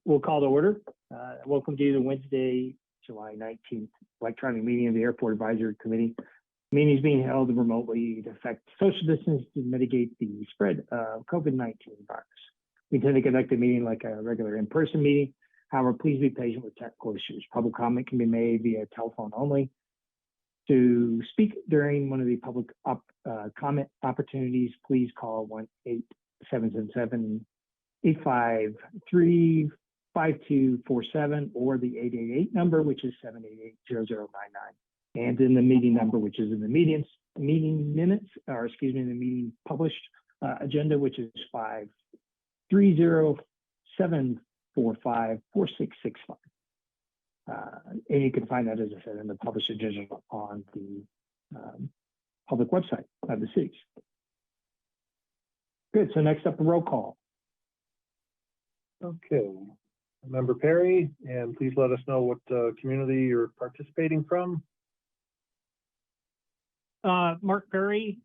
We'll call to order. Welcome to the Wednesday, July 19th electronic meeting of the Airport Advisory Committee. The meeting is being held remotely to affect social distance to mitigate the spread of COVID-19 virus. We intend to conduct the meeting like a regular in-person meeting. However, please be patient with technical issues. Public comment can be made via telephone only. To speak during one of the public comment opportunities, please call 1-877-853-5247 or the 888 number, which is 788-0099. And in the meeting number, which is in the meeting published agenda, which is 530-745-4665. And you can find that, as I said, in the published agenda on the public website of the cities. Good. So next up, a roll call. Okay. Member Perry, and please let us know what community you're participating from. Mark Perry,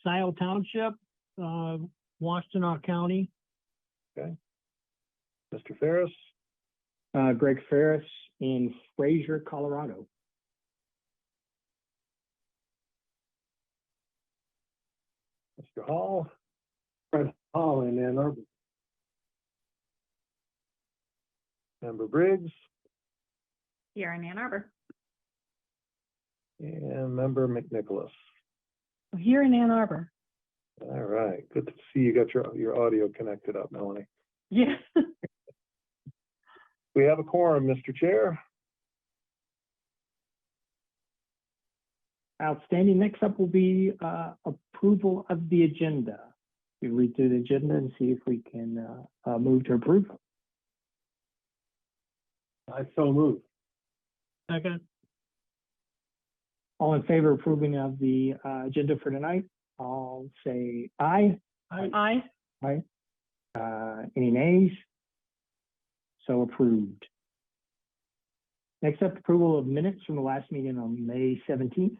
Scioto Township, Washtenaw County. Okay. Mr. Ferris. Greg Ferris in Fraser, Colorado. Mr. Hall. Fred Hall in Ann Arbor. Member Briggs. Here in Ann Arbor. And Member McNicholas. Here in Ann Arbor. All right. Good to see you got your audio connected up, Melanie. Yeah. We have a quorum, Mr. Chair. Outstanding. Next up will be approval of the agenda. We read through the agenda and see if we can move to approve. I so move. Second. All in favor of approving of the agenda for tonight, I'll say aye. Aye. Aye. Any nays? So approved. Next up, approval of minutes from the last meeting on May 17th.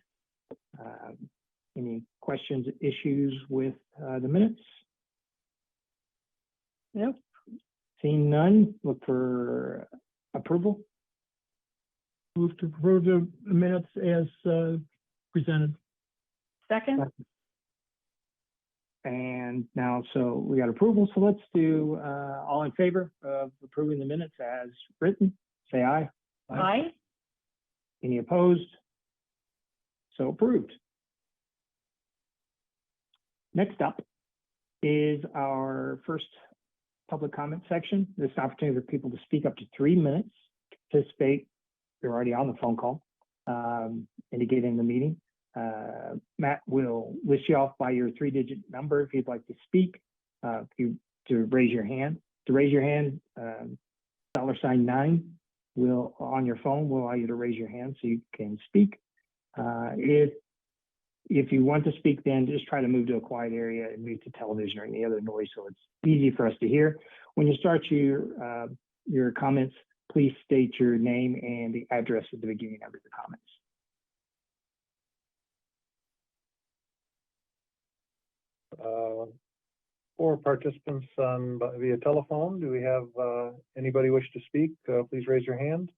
Any questions, issues with the minutes? Yep. Seeing none, look for approval. Move to approve the minutes as presented. Second. And now, so we got approval. So let's do all in favor of approving the minutes as written. Say aye. Aye. Any opposed? So approved. Next up is our first public comment section. This is an opportunity for people to speak up to 3 minutes, participate. You're already on the phone call, and to get in the meeting. Matt will list you off by your 3-digit number if you'd like to speak, to raise your hand. To raise your hand, $9 will on your phone will allow you to raise your hand so you can speak. If you want to speak, then just try to move to a quiet area and mute the television or any other noise so it's easy for us to hear. When you start your comments, please state your name and the address at the beginning of your comments. For participants via telephone, do we have anybody wish to speak? Please raise your hand.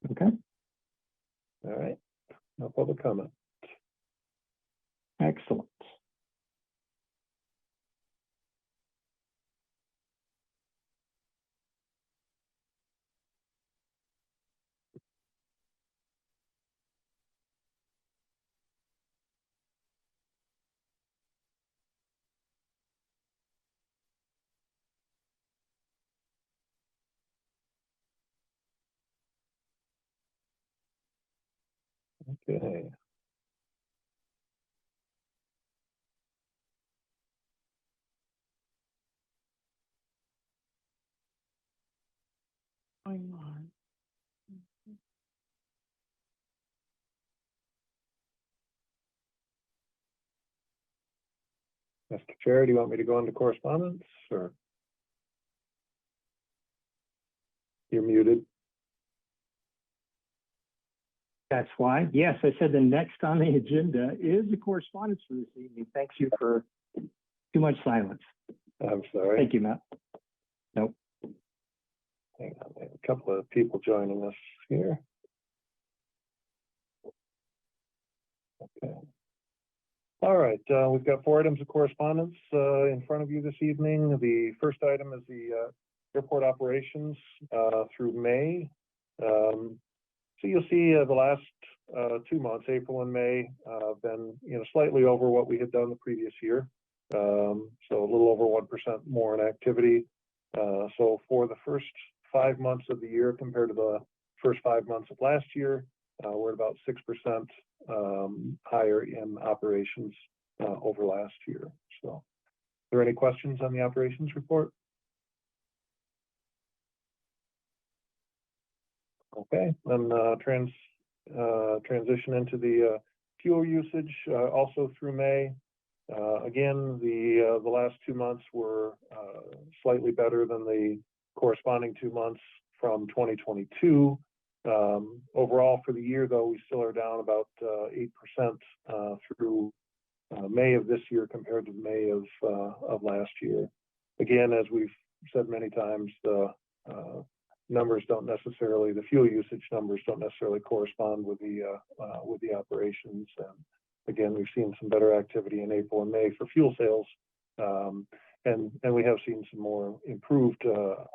Okay. All right. No public comment. Excellent. Okay. Mr. Chair, do you want me to go into correspondence or? You're muted. That's why. Yes, I said the next on the agenda is the correspondence for this evening. Thank you for too much silence. I'm sorry. Thank you, Matt. Nope. Hang on, we have a couple of people joining us here. Okay. All right, we've got 4 items of correspondence in front of you this evening. The first item is the airport operations through May. So you'll see the last 2 months, April and May, been slightly over what we had done the previous year. So a little over 1% more in activity. So for the first 5 months of the year compared to the first 5 months of last year, we're at about 6% higher in operations over last year. So, are there any questions on the operations report? Okay, then transition into the fuel usage also through May. Again, the last 2 months were slightly better than the corresponding 2 months from 2022. Overall for the year, though, we still are down about 8% through May of this year compared to May of last year. Again, as we've said many times, the numbers don't necessarily, the fuel usage numbers don't necessarily correspond with the operations. And again, we've seen some better activity in April and May for fuel sales, and we have seen some more improved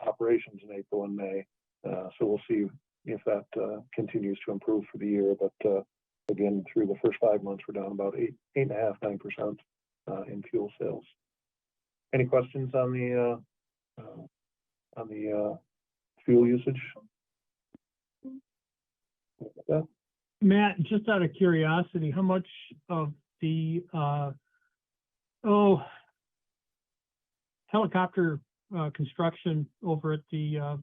operations in April and May. So we'll see if that continues to improve for the year. But again, through the first 5 months, we're down about 8.5–9% in fuel sales. Any questions on the fuel usage? Yeah. Matt, just out of curiosity, how much of the helicopter construction over at the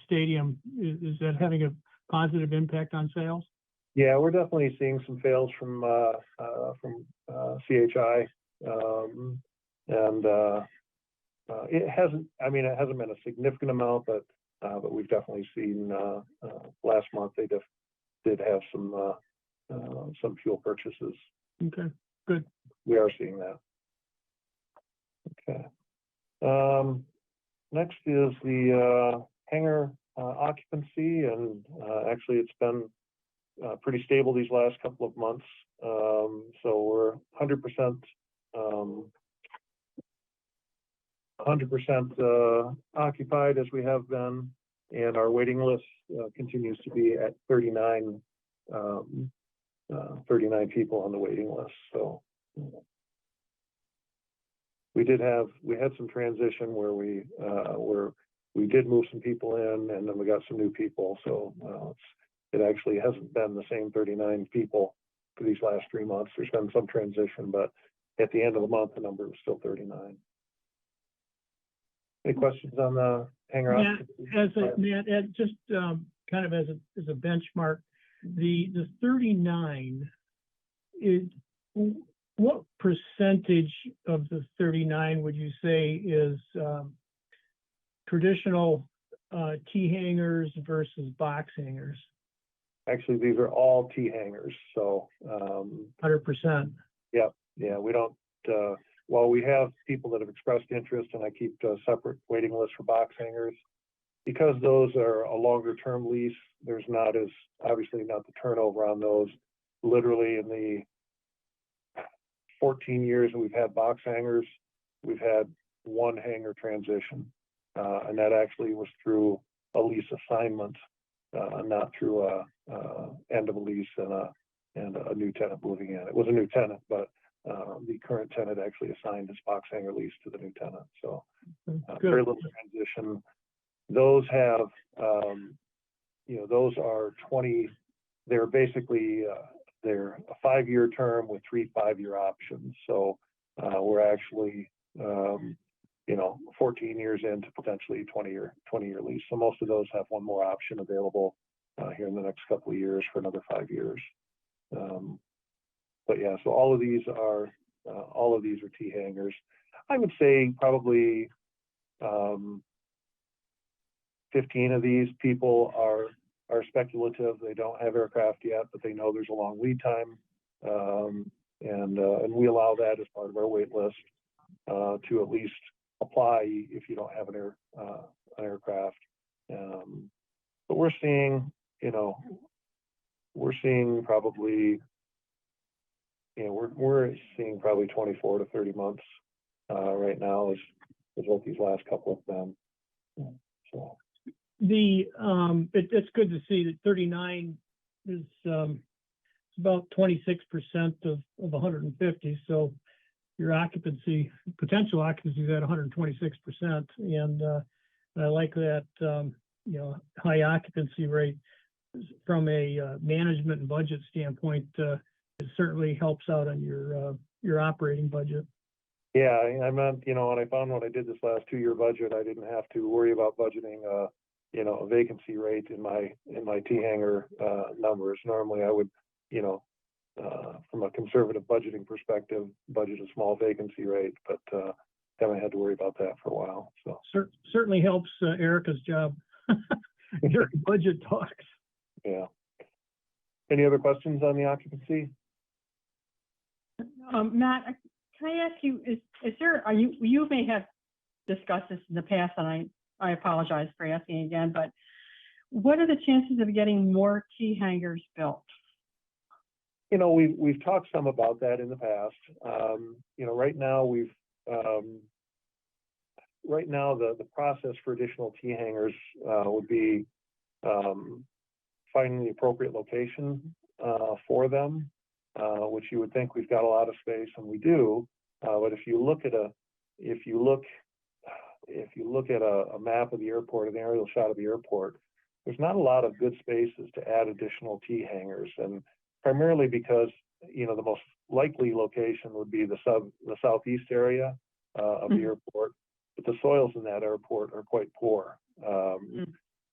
stadium is that having a positive impact on sales? Yeah, we're definitely seeing some sales from CHI, and it hasn't been a significant amount, but we've definitely seen last month they did have some fuel purchases. Okay, good. We are seeing that. Okay. Next is the Hangar occupancy, and actually it's been pretty stable these last couple of months. So we're 100% occupied as we have been, and our waiting list continues to be at 39 people on the waiting list. So we had some transition where we did move some people in, and then we got some new people. So it actually hasn't been the same 39 people for these last 3 months. There's been some transition, but at the end of the month, the number was still 39. Any questions on the Hangar? Matt, just kind of as a benchmark, the 39 is, what percentage of the 39 would you say is traditional T hangars versus box hangars? Actually, these are all T hangars. So 100%. Yeah, we don't. While we have people that have expressed interest, and I keep a separate waiting list for box hangars, because those are a longer term lease, there's obviously not the turnover on those. Literally in the 14 years that we've had box hangars, we've had one hangar transition, and that actually was through a lease assignment, not through a end of a lease and a new tenant moving in. It was a new tenant, but the current tenant actually assigned his box hangar lease to the new tenant. So very little transition. Those have, those are 20. They're basically they're a 5-year term with 3 5-year options. So we're actually 14 years into potentially 20-year lease. So most of those have one more option available here in the next couple of years for another 5 years. But yeah, so all of these are T hangars. I would say probably 15 of these people are are speculative. They don't have aircraft yet, but they know there's a long lead time. And we allow that as part of our wait list to at least apply if you don't have an aircraft. But we're seeing probably, we're seeing probably 24 to 30 months right now is what these last couple have been. So It's good to see that 39 is about 26% of 150. So your potential occupancy is at 126%. And I like that, high occupancy rate from a management and budget standpoint. It certainly helps out on your operating budget. yeah, I'm not, and I found when I did this last 2-year budget, I didn't have to worry about budgeting a vacancy rate in my T hangar numbers. Normally I would, from a conservative budgeting perspective, budget a small vacancy rate, but haven't had to worry about that for a while. So Certainly helps Erica's job during budget talks. yeah. Any other questions on the occupancy? Matt, can I ask you, you may have discussed this in the past, and I apologize for asking again, but what are the chances of getting more T hangars built? We've talked some about that in the past. Right now the process for additional T hangars would be finding the appropriate location for them, which you would think we've got a lot of space, and we do. But if you look at a map of the airport, an aerial shot of the airport, there's not a lot of good spaces to add additional T hangars, and primarily because the most likely location would be the southeast area of the airport, but the soils in that airport are quite poor,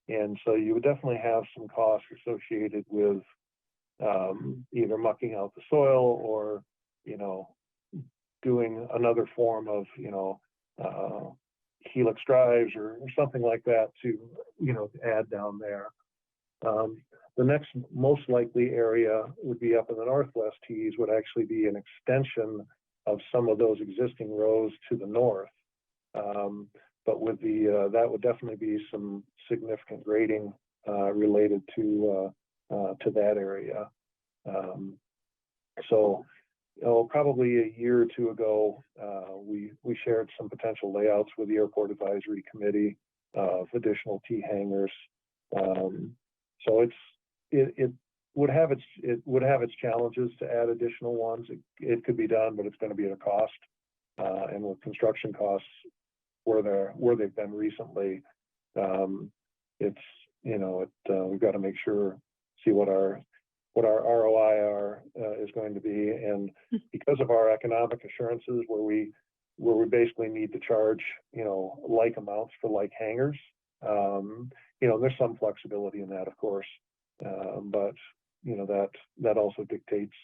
and so you would definitely have some costs associated with either mucking out the soil or doing another form of helix drives or something like that to add down there. The next most likely area would be up in the northwest tees, would actually be an extension of some of those existing rows to the north. But with that would definitely be some significant grading related to that area. So probably a year or two ago, we shared some potential layouts with the Airport Advisory Committee of additional T hangars. So it would have its challenges to add additional ones. It could be done, but it's going to be at a cost. And with construction costs where they've been recently, we've got to make sure, see what our ROI is going to be, and because of our economic assurances, where we basically need to charge like amounts for like hangars. There's some flexibility in that, of course, but that also dictates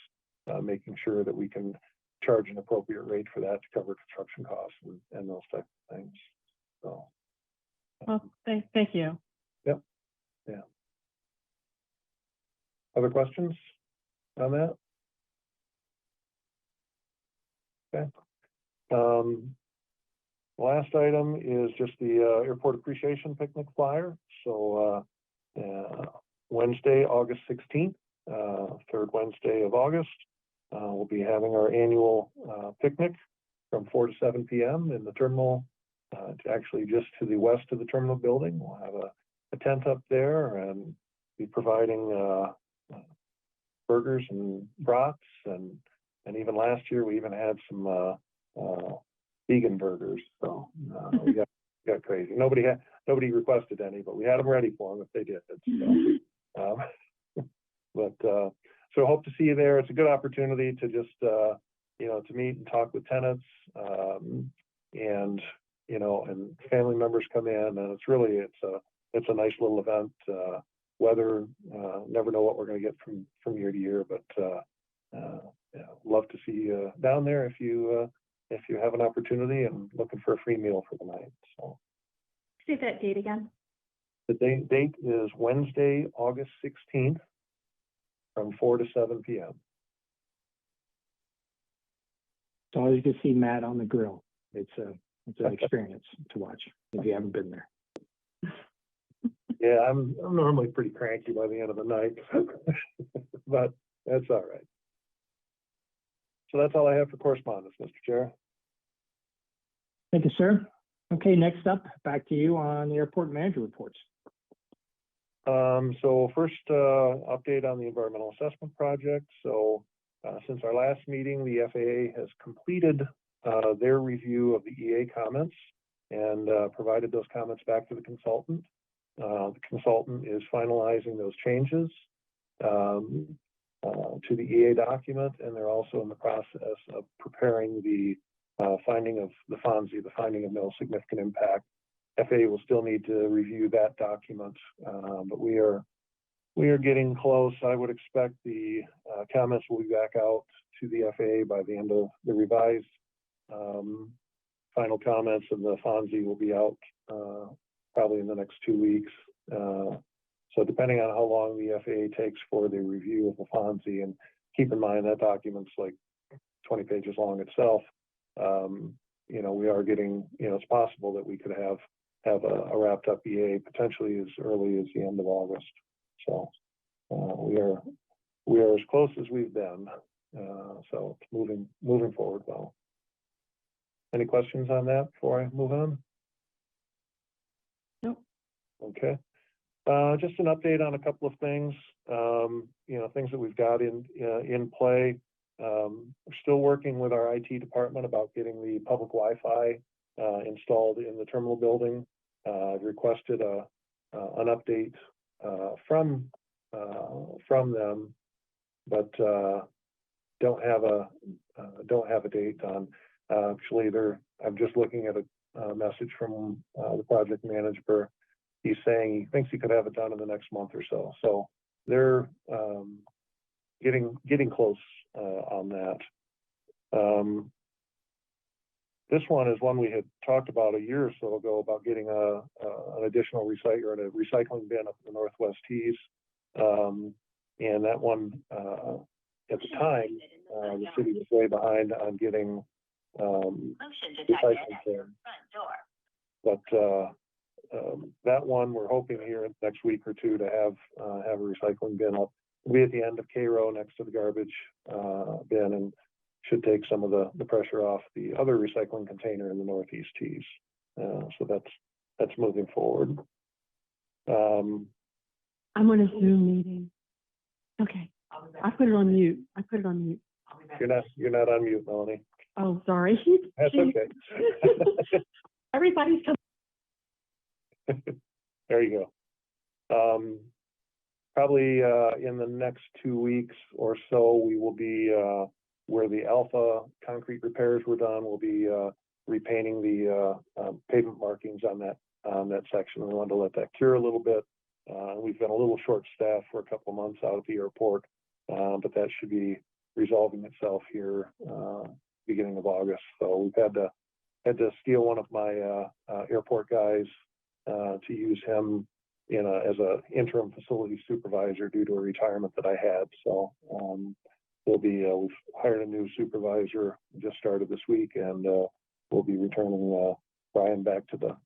making sure that we can charge an appropriate rate for that to cover construction costs and those types of things. So, Well, thank you. Yep. Yeah. Other questions on that? Okay. Last item is just the airport appreciation picnic flyer. So Wednesday, August 16th, third Wednesday of August, we'll be having our annual picnic from 4 to 7 p.m. in the terminal, actually just to the west of the terminal building. We'll have a tent up there and be providing burgers and brats, and even last year we even had some vegan burgers. So we got crazy. Nobody requested any, but we had them ready for them if they did. So hope to see you there. It's a good opportunity to just to meet and talk with tenants, and family members come in, and it's a nice little event. Weather, never know what we're going to get from year to year, but love to see you down there if you have an opportunity and looking for a free meal for the night. So say that date again. The date is Wednesday, August 16th from 4 to 7 p.m. It's always good to see Matt on the grill. It's an experience to watch if you haven't been there. Yeah, I'm normally pretty cranky by the end of the night, but that's all right. So that's all I have for correspondence, Mr. Chair. Thank you, sir. Okay, next up, back to you on the airport manager reports. So first, update on the environmental assessment project. So since our last meeting, the FAA has completed their review of the EA comments and provided those comments back to the consultant. The consultant is finalizing those changes to the EA document, and they're also in the process of preparing the finding of the FONSI, the finding of no significant impact. FAA will still need to review that document, but we are getting close. I would expect the comments will be back out to the FAA by the end of the revised final comments, and the FONSI will be out probably in the next 2 weeks. So depending on how long the FAA takes for the review of the FONSI, and keep in mind that document's like 20 pages long itself, you know, we are getting, you know, it's possible that we could have a wrapped up EA potentially as early as the end of August. So we are as close as we've been. So it's moving forward well. Any questions on that before I move on? Nope. Okay. Just an update on a couple of things. You know, things that we've got in play. We're still working with our IT department about getting the public Wi-Fi installed in the terminal building. I've requested an update from them, but don't have a date on. Actually, I'm just looking at a message from the project manager. He's saying he thinks he could have it done in the next month or so. So they're getting close on that. This one is one we had talked about a year or so ago about getting an additional recycling bin up in the Northwest Tees. And that one, at the time, the city was way behind on getting recycling bin. But that one, we're hoping here in the next week or two to have a recycling bin up. It'll be at the end of K row next to the garbage bin, and should take some of the pressure off the other recycling container in the Northeast Tees. So that's moving forward. I'm on a Zoom meeting. Okay, I put it on mute. You're not on mute, Melanie. Oh, sorry. That's okay. Everybody's coming. There you go. Probably in the next 2 weeks or so, we will be where the Alpha concrete repairs were done. We'll be repainting the pavement markings on that section. We wanted to let that cure a little bit. We've been a little short-staffed for a couple of months out at the airport, but that should be resolving itself here beginning of August. So we've had to steal one of my airport guys to use him as a interim facility supervisor due to a retirement that I had. So we've hired a new supervisor, just started this week, and we'll be returning Brian back to the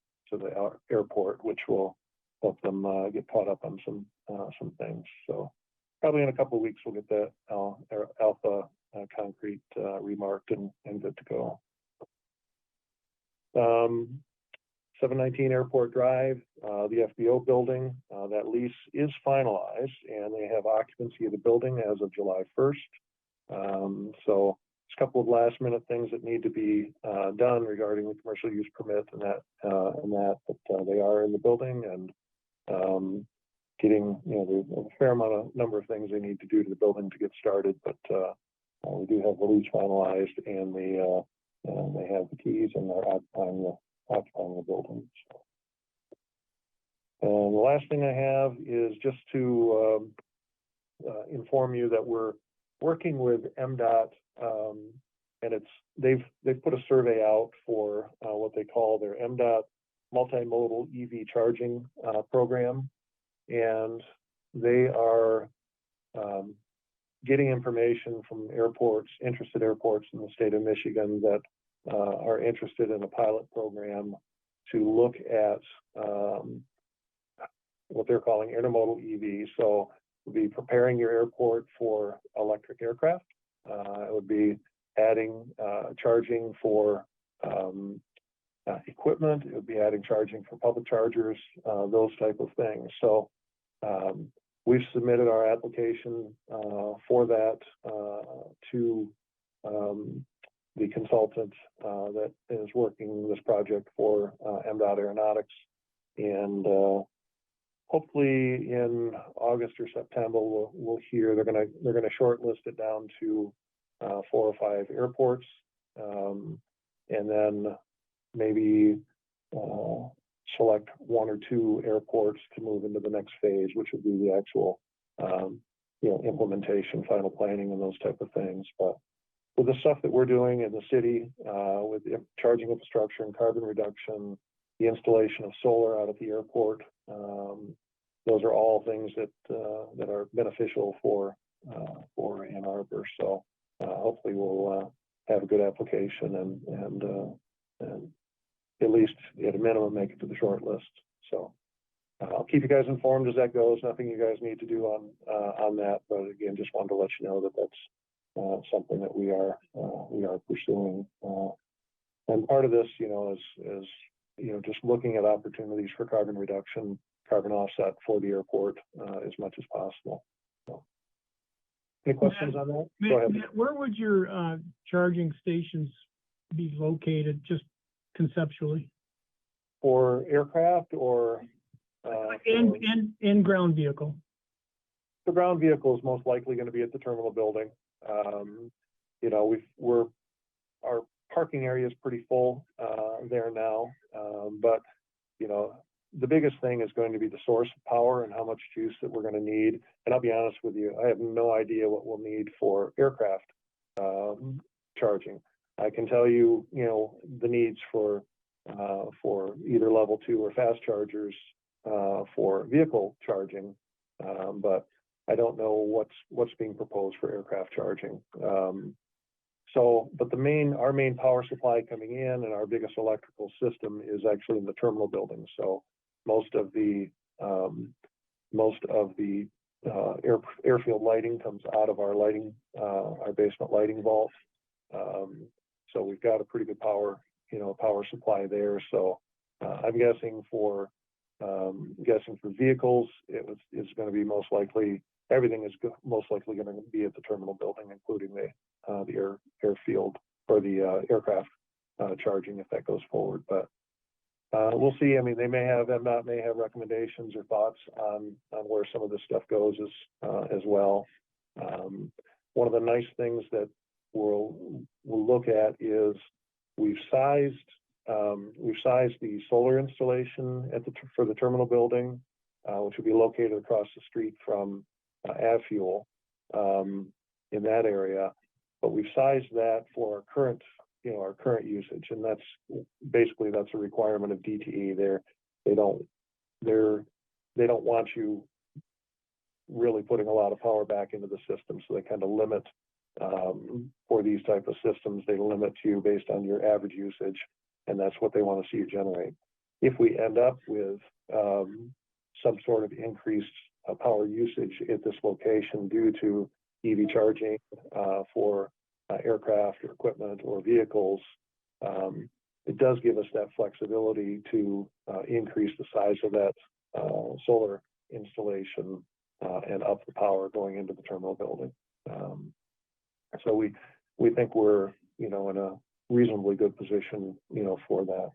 airport, which will help them get caught up on some things. So probably in a couple of weeks we'll get that Alpha concrete remarked and good to go. 719 Airport Drive, the FBO building, that lease is finalized, and they have occupancy of the building as of July 1st. So there's a couple of last minute things that need to be done regarding the commercial use permit and that, but they are in the building, and getting, there's a fair number of things they need to do to the building to get started, but we do have the lease finalized, and they have the keys, and they're occupying the building. And the last thing I have is just to inform you that we're working with MDOT, and they've put a survey out for what they call their MDOT multimodal EV charging program, and they are getting information from airports, interested airports in the state of Michigan that are interested in a pilot program to look at what they're calling intermodal EV. So it would be preparing your airport for electric aircraft. It would be adding charging for equipment. It would be adding charging for public chargers, those type of things. So we've submitted our application for that to the consultant that is working this project for MDOT Aeronautics, and hopefully in August or September we'll hear they're gonna shortlist it down to 4 or 5 airports, and then maybe select 1 or 2 airports to move into the next phase, which would be the actual implementation, final planning, and those type of things. But with the stuff that we're doing in the city, with the charging infrastructure and carbon reduction, the installation of solar out at the airport, those are all things that are beneficial for Ann Arbor. So hopefully we'll have a good application and at least at a minimum make it to the short list. So I'll keep you guys informed as that goes. Nothing you guys need to do on that, but again, just wanted to let you know that that's something that we are pursuing. And part of this, is just looking at opportunities for carbon reduction, carbon offset for the airport as much as possible. So, any questions on that? Go ahead. Matt, where would your charging stations be located, just conceptually? For aircraft or in ground vehicle? The ground vehicle is most likely going to be at the terminal building. Our parking area is pretty full there now, but the biggest thing is going to be the source of power and how much juice that we're going to need. And I'll be honest with you, I have no idea what we'll need for aircraft charging. I can tell you, the needs for either level 2 or fast chargers for vehicle charging, but I don't know what's being proposed for aircraft charging. But our main power supply coming in and our biggest electrical system is actually in the terminal building. So most of the airfield lighting comes out of our basement lighting vault. So we've got a pretty good power supply there. So I'm guessing for vehicles, it's going to be most likely everything is most likely going to be at the terminal building, including the airfield or the aircraft charging if that goes forward. But we'll see. I mean, MDOT may have recommendations or thoughts on where some of this stuff goes as well. One of the nice things that we'll look at is we've sized the solar installation for the terminal building, which will be located across the street from Avfuel in that area. But we've sized that for our current usage, and that's a requirement of DTE. They don't want you really putting a lot of power back into the system, so they kind of limit for these type of systems. They limit you based on your average usage, and that's what they want to see you generate. If we end up with some sort of increased power usage at this location due to EV charging for aircraft or equipment or vehicles, it does give us that flexibility to increase the size of that solar installation and up the power going into the terminal building. So we think we're in a reasonably good position for that.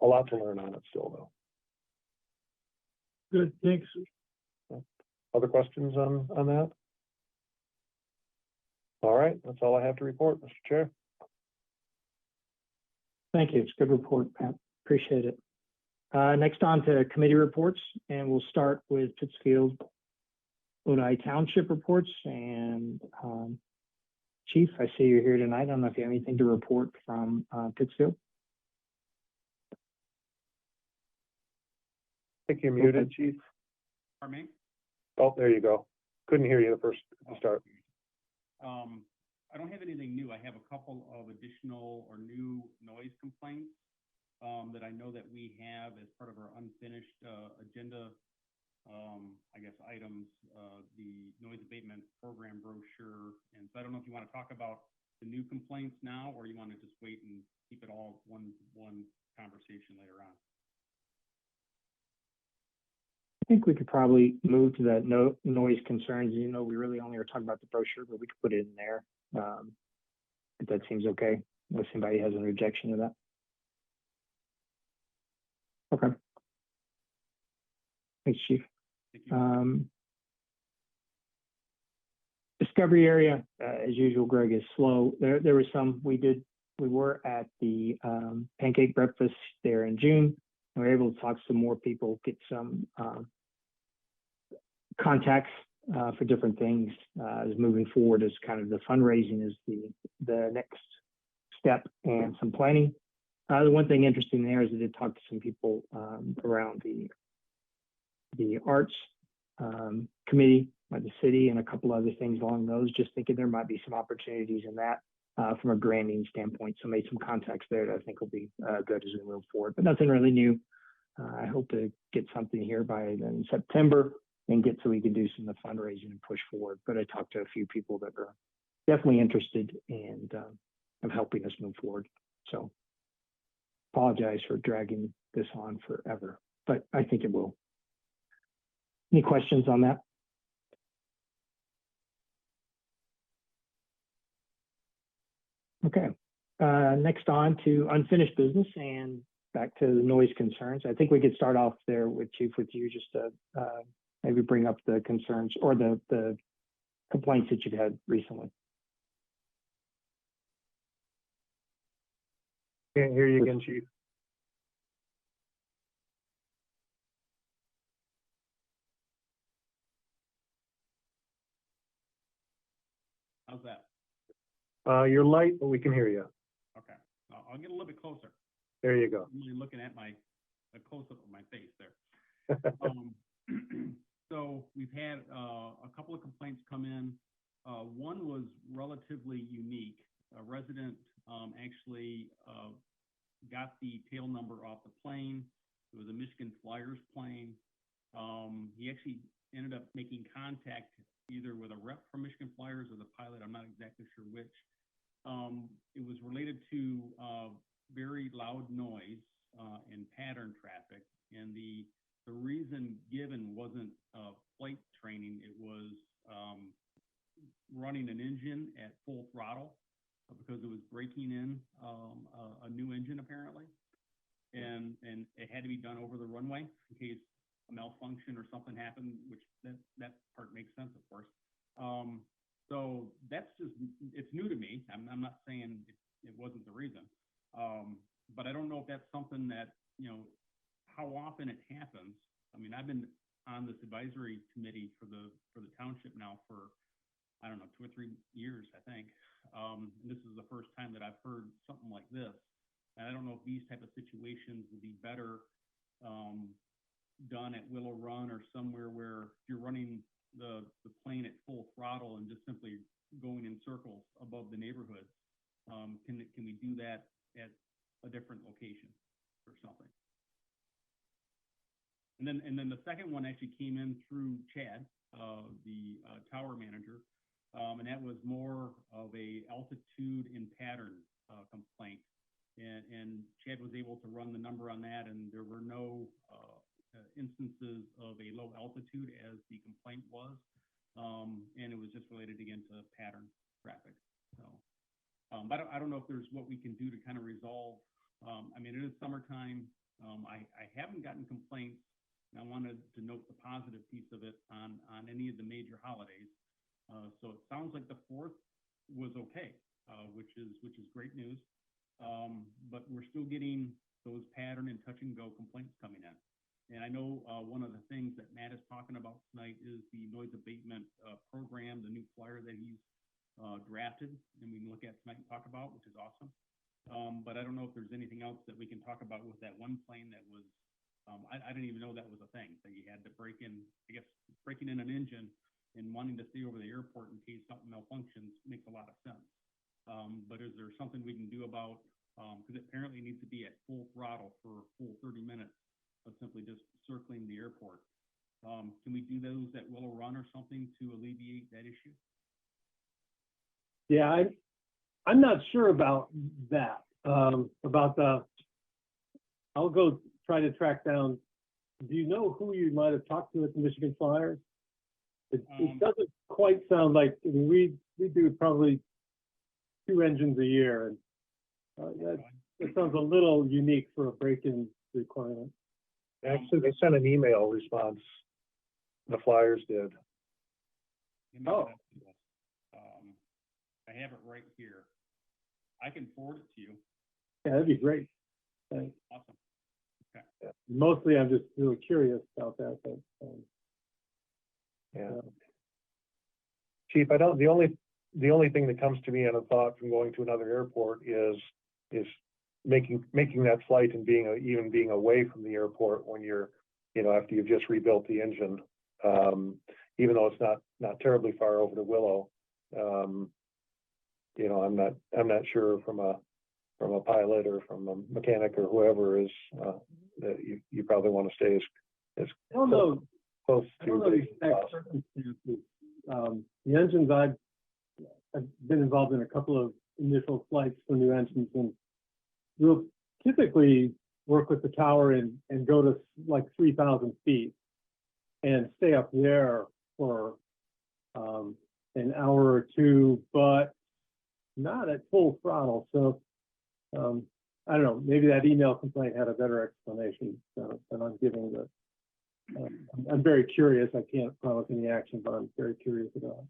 A lot to learn on it still, though. Good, thanks. Other questions on that? All right, that's all I have to report, Mr. Chair. Thank you. It's a good report, Pat. Appreciate it. Next on to committee reports, and we'll start with Pittsfield, Lodi Township reports. And Chief, I see you're here tonight. I don't know if you have anything to report from Pittsfield. think you're muted, Chief. Pardon me? Oh, there you go. Couldn't hear you the start. I don't have anything new. I have a couple of additional or new noise complaints that I know that we have as part of our unfinished agenda, I guess, items, the noise abatement program brochure. And so I don't know if you want to talk about the new complaints now, or you want to just wait and keep it all one conversation later on. I think we could probably move to that noise concerns. You know, we really only are talking about the brochure, but we could put it in there. If that seems okay, unless anybody has an objection to that. Okay. Thanks, Chief. Thank you. Discovery area, as usual, Greg, is slow. There was some, we were at the pancake breakfast there in June. We were able to talk to some more people, get some contacts for different things as moving forward as kind of the fundraising is the next step, and some planning. The one thing interesting there is I did talk to some people around the arts committee by the city and a couple other things along those, just thinking there might be some opportunities in that from a granting standpoint. So made some contacts there that I think will be good as we move forward, but nothing really new. I hope to get something here by then September and get so we can do some of the fundraising and push forward. But I talked to a few people that are definitely interested and of helping us move forward. So apologize for dragging this on forever, but I think it will. Any questions on that? Okay, next on to unfinished business and back to the noise concerns. I think we could start off there with Chief, with you, just to maybe bring up the concerns or the complaints that you've had recently. Can't hear you again, Chief. How's that? You're light, but we can hear you. Okay, I'll get a little bit closer. There you go. I'm really looking at a close-up of my face there. So we've had a couple of complaints come in. One was relatively unique. A resident actually got the tail number off the plane. It was a Michigan Flyers plane. He actually ended up making contact either with a rep from Michigan Flyers or the pilot. I'm not exactly sure which. It was related to very loud noise and pattern traffic, and the reason given wasn't flight training. It was running an engine at full throttle because it was breaking in a new engine apparently, and it had to be done over the runway in case a malfunction or something happened, which that part makes sense, of course. So that's just, it's new to me. I'm not saying it wasn't the reason, but I don't know if that's something that, you know, how often it happens. I mean, I've been on this advisory committee for the township now for, I don't know, 2 or 3 years, I think. This is the first time that I've heard something like this. And I don't know if these type of situations would be better done at Willow Run or somewhere where you're running the plane at full throttle and just simply going in circles above the neighborhood. Can we do that at a different location or something? And then the second one actually came in through Chad, the tower manager, and that was more of a altitude and pattern complaint. And Chad was able to run the number on that, and there were no instances of a low altitude as the complaint was, and it was just related again to pattern traffic. So I don't know if there's what we can do to kind of resolve. I mean, it is summertime. I haven't gotten complaints, and I wanted to note the positive piece of it on any of the major holidays. So it sounds like the 4th was okay, which is great news. But we're still getting those pattern and touch and go complaints coming in. And I know one of the things that Matt is talking about tonight is the noise abatement program, the new flyer that he's drafted, and we can look at tonight and talk about, which is awesome. But I don't know if there's anything else that we can talk about with that one plane that was I didn't even know that was a thing, that you had to break in, I guess, breaking in an engine and wanting to stay over the airport in case something malfunctions makes a lot of sense. But is there something we can do about, because it apparently needs to be at full throttle for a full 30 minutes of simply just circling the airport? Can we do those at will or run or something to alleviate that issue? Yeah, I'm not sure about that. I'll go try to track down. Do you know who you might have talked to at the Michigan Flyers? It doesn't quite sound like, I mean, we do probably 2 engines a year, and that sounds a little unique for a break-in requirement. Actually, they sent an email response. The Flyers did. Oh. I have it right here. I can forward it to you. Yeah, that'd be great. Thanks. Awesome. Mostly, I'm just really curious about that. But, Yeah. Chief, the only thing that comes to me on a thought from going to another airport is making that flight and even being away from the airport when you're, after you've just rebuilt the engine, even though it's not terribly far over to Willow. I'm not sure from a pilot or from a mechanic or whoever is that you probably want to stay as close to. I don't know the exact circumstances. The engines I've been involved in a couple of initial flights for new engines, and we'll typically work with the tower and go to like 3,000 feet and stay up there for an hour or two, but not at full throttle. So I don't know, maybe that email complaint had a better explanation than I'm giving. I'm very curious. I can't promise any action, but I'm very curious about it.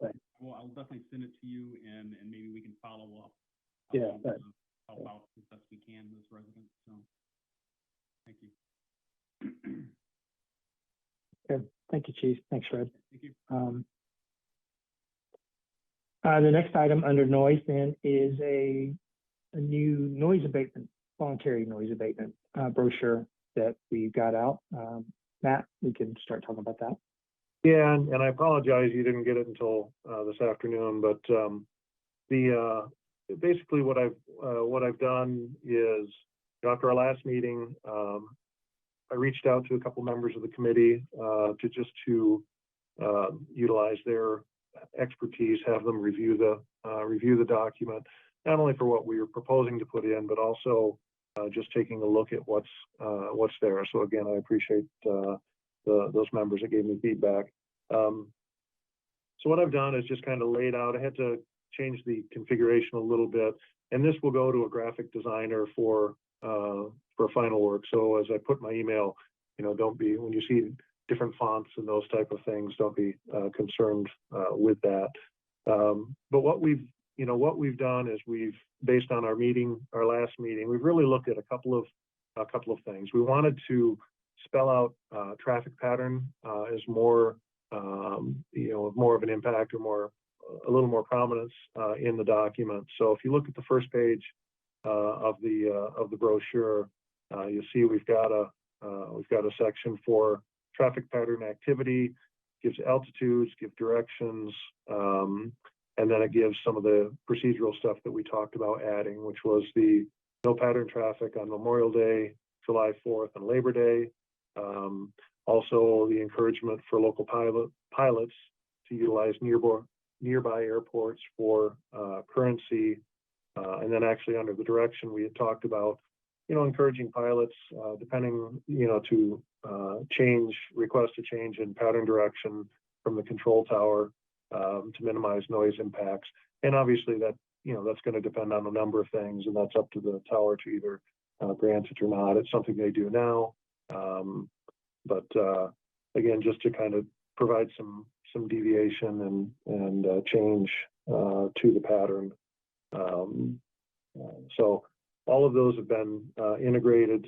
Thanks. Well, I'll definitely send it to you, and maybe we can follow up. Yeah, thanks. Help out as best we can with residents. So, thank you. Good. Thank you, Chief. Thanks, Fred. Thank you. The next item under noise then is a new noise abatement, voluntary noise abatement brochure that we got out. Matt, we can start talking about that. Yeah, and I apologize you didn't get it until this afternoon, but basically what I've done is, after our last meeting, I reached out to a couple members of the committee to utilize their expertise, have them review the document, not only for what we were proposing to put in, but also just taking a look at what's there. So again, I appreciate those members that gave me feedback. So what I've done is just kind of laid out. I had to change the configuration a little bit, and this will go to a graphic designer for final work. So as I put in my email, don't be, when you see different fonts and those type of things, don't be concerned with that. But what we've done is based on our last meeting, we've really looked at a couple of things. We wanted to spell out traffic pattern as more of an impact or a little more prominence in the document. So if you look at the first page of the brochure, you'll see we've got a section for traffic pattern activity, gives altitudes, gives directions, and then it gives some of the procedural stuff that we talked about adding, which was the no pattern traffic on Memorial Day, July 4th, and Labor Day. Also, the encouragement for local pilots to utilize nearby airports for currency. And then actually under the direction we had talked about, encouraging pilots, depending, to request a change in pattern direction from the control tower to minimize noise impacts. And obviously that's going to depend on a number of things, and that's up to the tower to either grant it or not. It's something they do now. But again, just to kind of provide some deviation and change to the pattern. So all of those have been integrated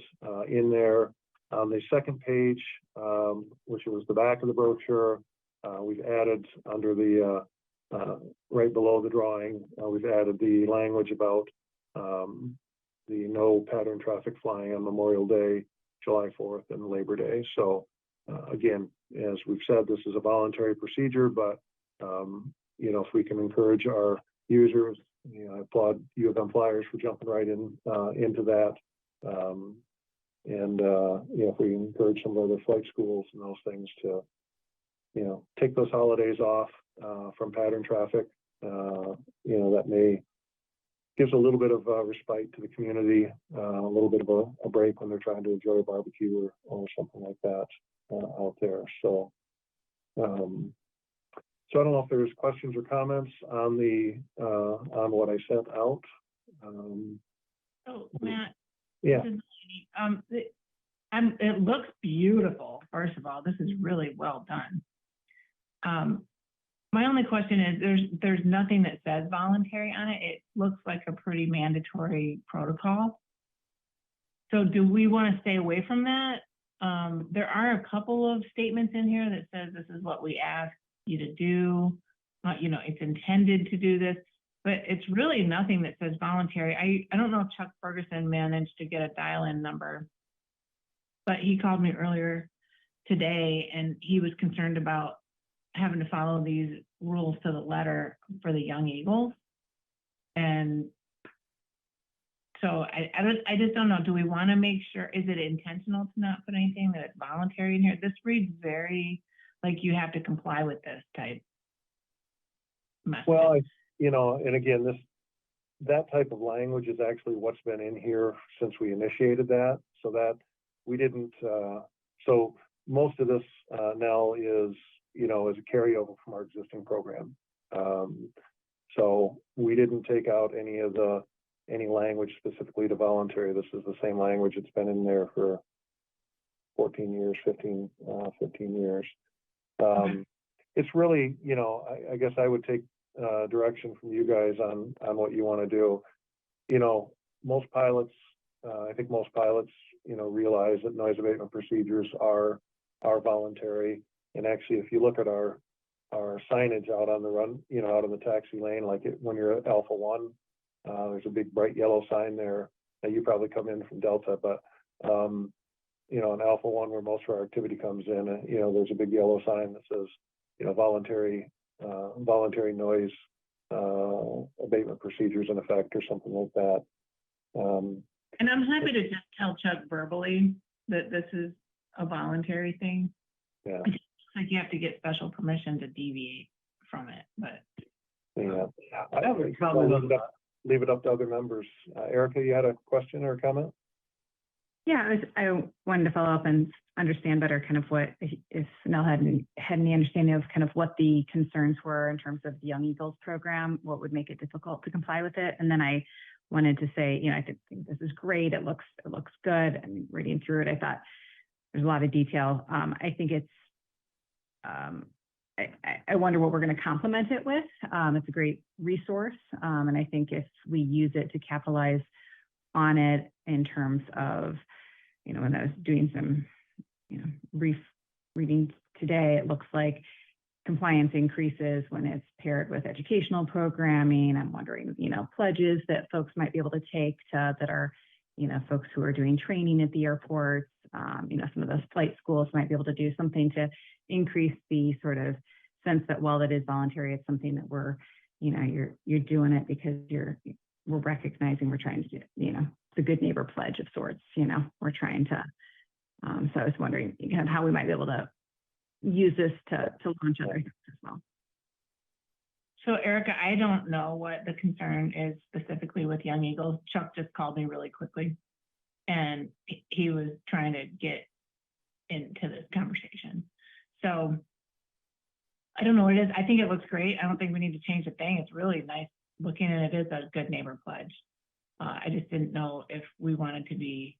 in there. On the second page, which was the back of the brochure, we've added under the right below the drawing, we've added the language about the no pattern traffic flying on Memorial Day, July 4th and Labor Day. So again, as we've said, this is a voluntary procedure, but you know, if we can encourage our users, you know, I applaud U of M Flyers for jumping right into that. And you know, if we encourage some of other flight schools and those things to, you know, take those holidays off from pattern traffic, you know, that may gives a little bit of respite to the community, a little bit of a break when they're trying to enjoy a barbecue or something like that out there. So, so I don't know if there's questions or comments on on what I sent out. So Matt, Yeah. this is Lodi. It looks beautiful. First of all, this is really well done. My only question is, there's nothing that says voluntary on it. It looks like a pretty mandatory protocol. So do we want to stay away from that? There are a couple of statements in here that says this is what we ask you to do. You know, it's intended to do this, but it's really nothing that says voluntary. I don't know if Chuck Ferguson managed to get a dial-in number, but he called me earlier today and he was concerned about having to follow these rules to the letter for the young eagles. And so I just don't know, do we want to make sure, is it intentional to not put anything that it's voluntary in here? This reads very like you have to comply with this type message. Well, you know, and again, that type of language is actually what's been in here since we initiated that. So that we didn't, so most of this, Nell, is, you know, is a carryover from our existing program. So we didn't take out any language specifically to voluntary. This is the same language. It's been in there for 14 years, 15 years. It's really, you know, I guess I would take direction from you guys on what you want to do. You know, most pilots, I think most pilots, you know, realize that noise abatement procedures are voluntary. And actually, if you look at our signage out on the run, you know, out on the taxi lane, like when you're at Alpha 1, there's a big bright yellow sign there. Now you probably come in from Delta, but you know, in Alpha 1, where most of our activity comes in, you know, there's a big yellow sign that says, you know, voluntary noise abatement procedures in effect or something like that. And I'm happy to just tell Chuck verbally that this is a voluntary thing. Yeah. It's like you have to get special permission to deviate from it, but. Yeah. I have a comment on that. Leave it up to other members. Erica, you had a question or a comment? Yeah, I wanted to follow up and understand better kind of what, if Nell had any understanding of kind of what the concerns were in terms of the Young Eagles program, what would make it difficult to comply with it. And then I wanted to say, you know, I think this is great. It looks good. I'm reading through it. I thought there's a lot of detail. I think it's, I wonder what we're going to complement it with. It's a great resource. And I think if we use it to capitalize on it in terms of, you know, when I was doing some, you know, brief reading today, it looks like compliance increases when it's paired with educational programming. I'm wondering, you know, pledges that folks might be able to take that are, you know, folks who are doing training at the airports, you know, some of those flight schools might be able to do something to increase the sort of sense that while it is voluntary, it's something that we're, you know, you're doing it because we're recognizing we're trying to do, you know, the good neighbor pledge of sorts, you know, we're trying to, so I was wondering kind of how we might be able to use this to launch other things as well. So Erica, I don't know what the concern is specifically with Young Eagles. Chuck just called me really quickly and he was trying to get into this conversation. So I don't know what it is. I think it looks great. I don't think we need to change a thing. It's really nice looking at it. It is a good neighbor pledge. I just didn't know if we wanted to be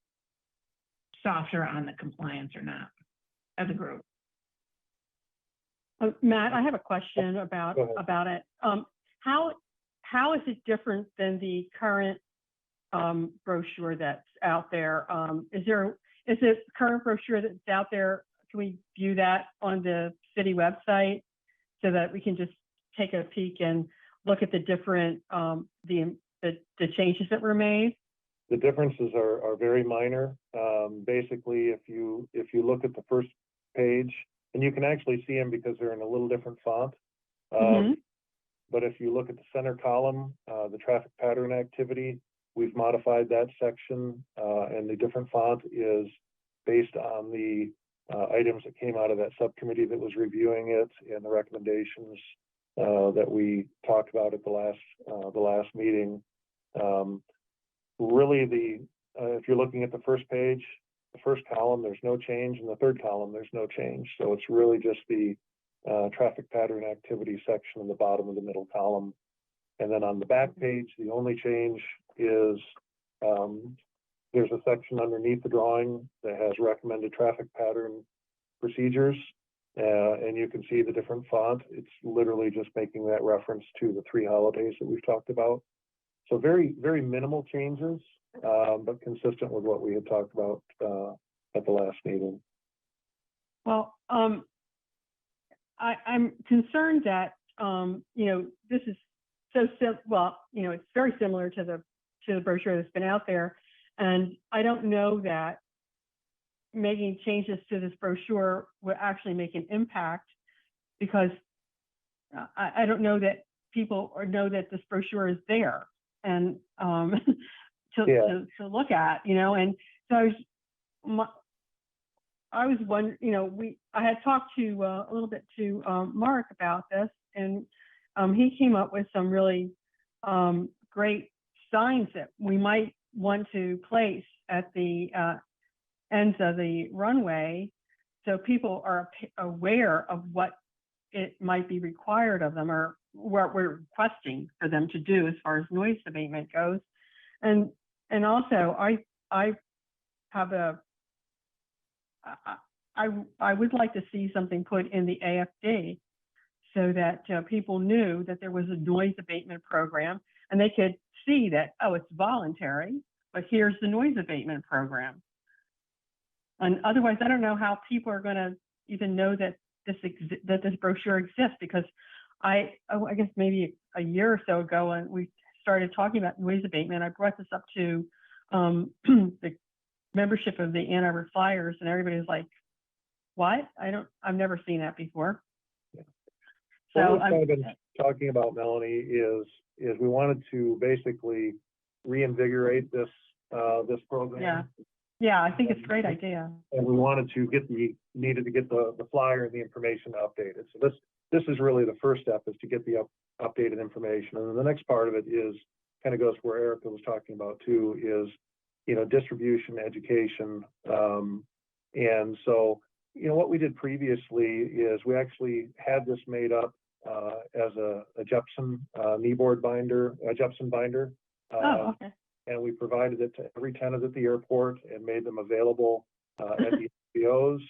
softer on the compliance or not as a group. Matt, I have a question about it. How is it different than the current brochure that's out there? Is it current brochure that's out there? Can we view that on the city website so that we can just take a peek and look at the different the changes that were made? The differences are very minor. Basically, if you look at the first page, and you can actually see them because they're in a little different font. But if you look at the center column, the traffic pattern activity, we've modified that section, and the different font is based on the items that came out of that subcommittee that was reviewing it and the recommendations that we talked about at the last meeting. Really, if you're looking at the first page, the first column, there's no change, and the third column, there's no change. So it's really just the traffic pattern activity section in the bottom of the middle column. And then on the back page, the only change is there's a section underneath the drawing that has recommended traffic pattern procedures. And you can see the different font. It's literally just making that reference to the 3 holidays that we've talked about. So very, very minimal changes, but consistent with what we had talked about at the last meeting. Well, I'm concerned that, this is it's very similar to the brochure that's been out there. And I don't know that making changes to this brochure will actually make an impact, because I don't know that people know that this brochure is there and to look at, and so I was wondering, I had talked to a little bit to Mark about this, and he came up with some really great signs that we might want to place at the ends of the runway, so people are aware of what it might be required of them, or what we're requesting for them to do as far as noise abatement goes. And also, I would like to see something put in the AFD so that people knew that there was a noise abatement program, and they could see that, oh, it's voluntary, but here's the noise abatement program. And otherwise, I don't know how people are going to even know that this brochure exists, because I guess maybe a year or so ago, when we started talking about noise abatement, I brought this up to the membership of the Ann Arbor Flyers, and everybody was like, "What? I've never seen that before." Yeah. So what I've been talking about, Melanie, is we wanted to basically reinvigorate this program. Yeah, I think it's a great idea. And we wanted to needed to get the flyer and the information updated. So this is really the first step, is to get the updated information. And then the next part of it is kind of goes where Erica was talking about too, is, distribution, education. And so, what we did previously is we actually had this made up as a Jepson kneeboard binder, a Jepson binder. Okay. And we provided it to every tenant at the airport and made them available at the FBOs.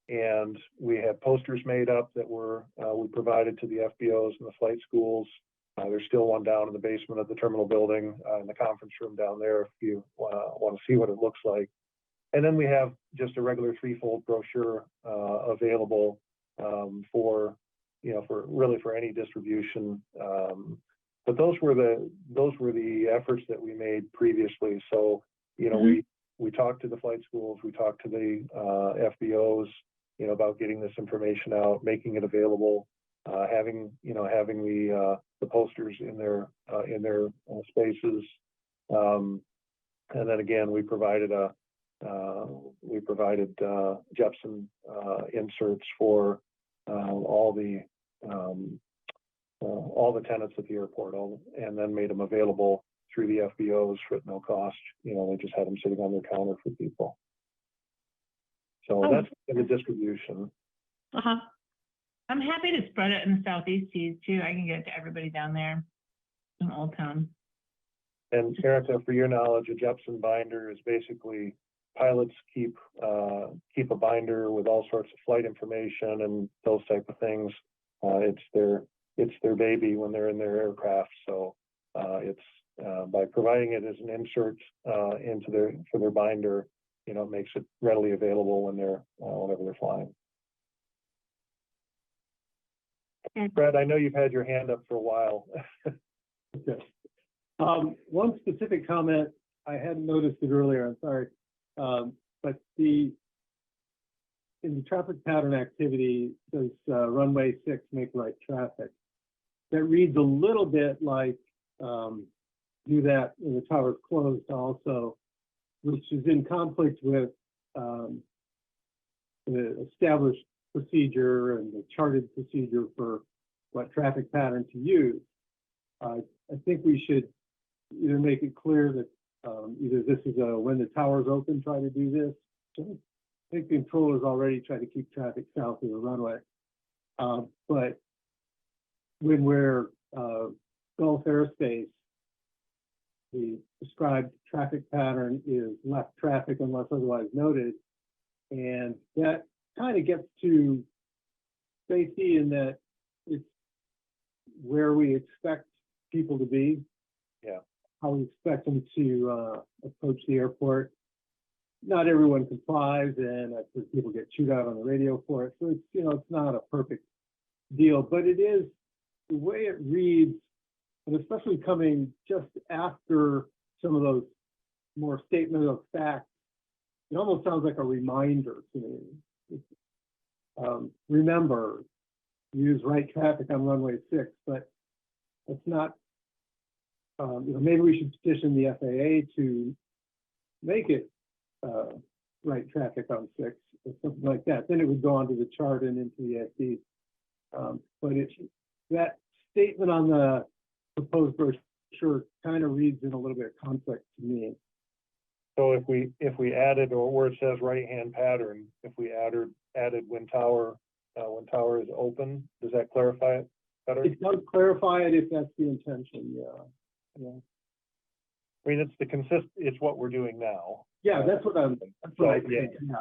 And we had posters made up that we provided to the FBOs and the flight schools. There's still one down in the basement of the terminal building, in the conference room down there, if you want to see what it looks like. And then we have just a regular 3-fold brochure available for any distribution. But those were the efforts that we made previously. So, we talked to the flight schools, we talked to the FBOs, about getting this information out, making it available, having the posters in their spaces. And then again, we provided Jepson inserts for all the tenants at the airport, and then made them available through the FBOs for no cost. They just had them sitting on their counter for people. So that's the distribution. I'm happy to spread it in the Southeast too. I can get it to everybody down there in Old Town. And Erica, for your knowledge, a Jepson binder is basically, pilots keep a binder with all sorts of flight information and those type of things. It's their baby when they're in their aircraft. So it's by providing it as an insert for their binder, it makes it readily available whenever they're flying. Brad, I know you've had your hand up for a while. Yes. One specific comment, I hadn't noticed it earlier, I'm sorry. But in the traffic pattern activity, says runway 6, make right traffic. That reads a little bit like do that when the tower's closed also, which is in conflict with the established procedure and the charted procedure for what traffic pattern to use. I think we should either make it clear that either this is a when the tower's open, try to do this. I think the controllers already try to keep traffic south of the runway. But when we're Gulf airspace, the prescribed traffic pattern is left traffic unless otherwise noted. And that kind of gets to safety in that it's where we expect people to be. Yeah. How we expect them to approach the airport. Not everyone complies, and I've heard people get chewed out on the radio for it. So it's, you know, it's not a perfect deal, but it is the way it reads, and especially coming just after some of those more statement of fact, it almost sounds like a reminder to me. Remember, use right traffic on runway 6, but it's not, you know, maybe we should petition the FAA to make it right traffic on 6 or something like that. Then it would go onto the chart and into the SD. But it's that statement on the proposed brochure kind of reads in a little bit of conflict to me. So if we added, or where it says right hand pattern, if we added when tower is open, does that clarify it better? It does clarify it if that's the intention. Yeah. I mean, it's what we're doing now. Yeah, that's what I'm yeah. thinking. Yeah.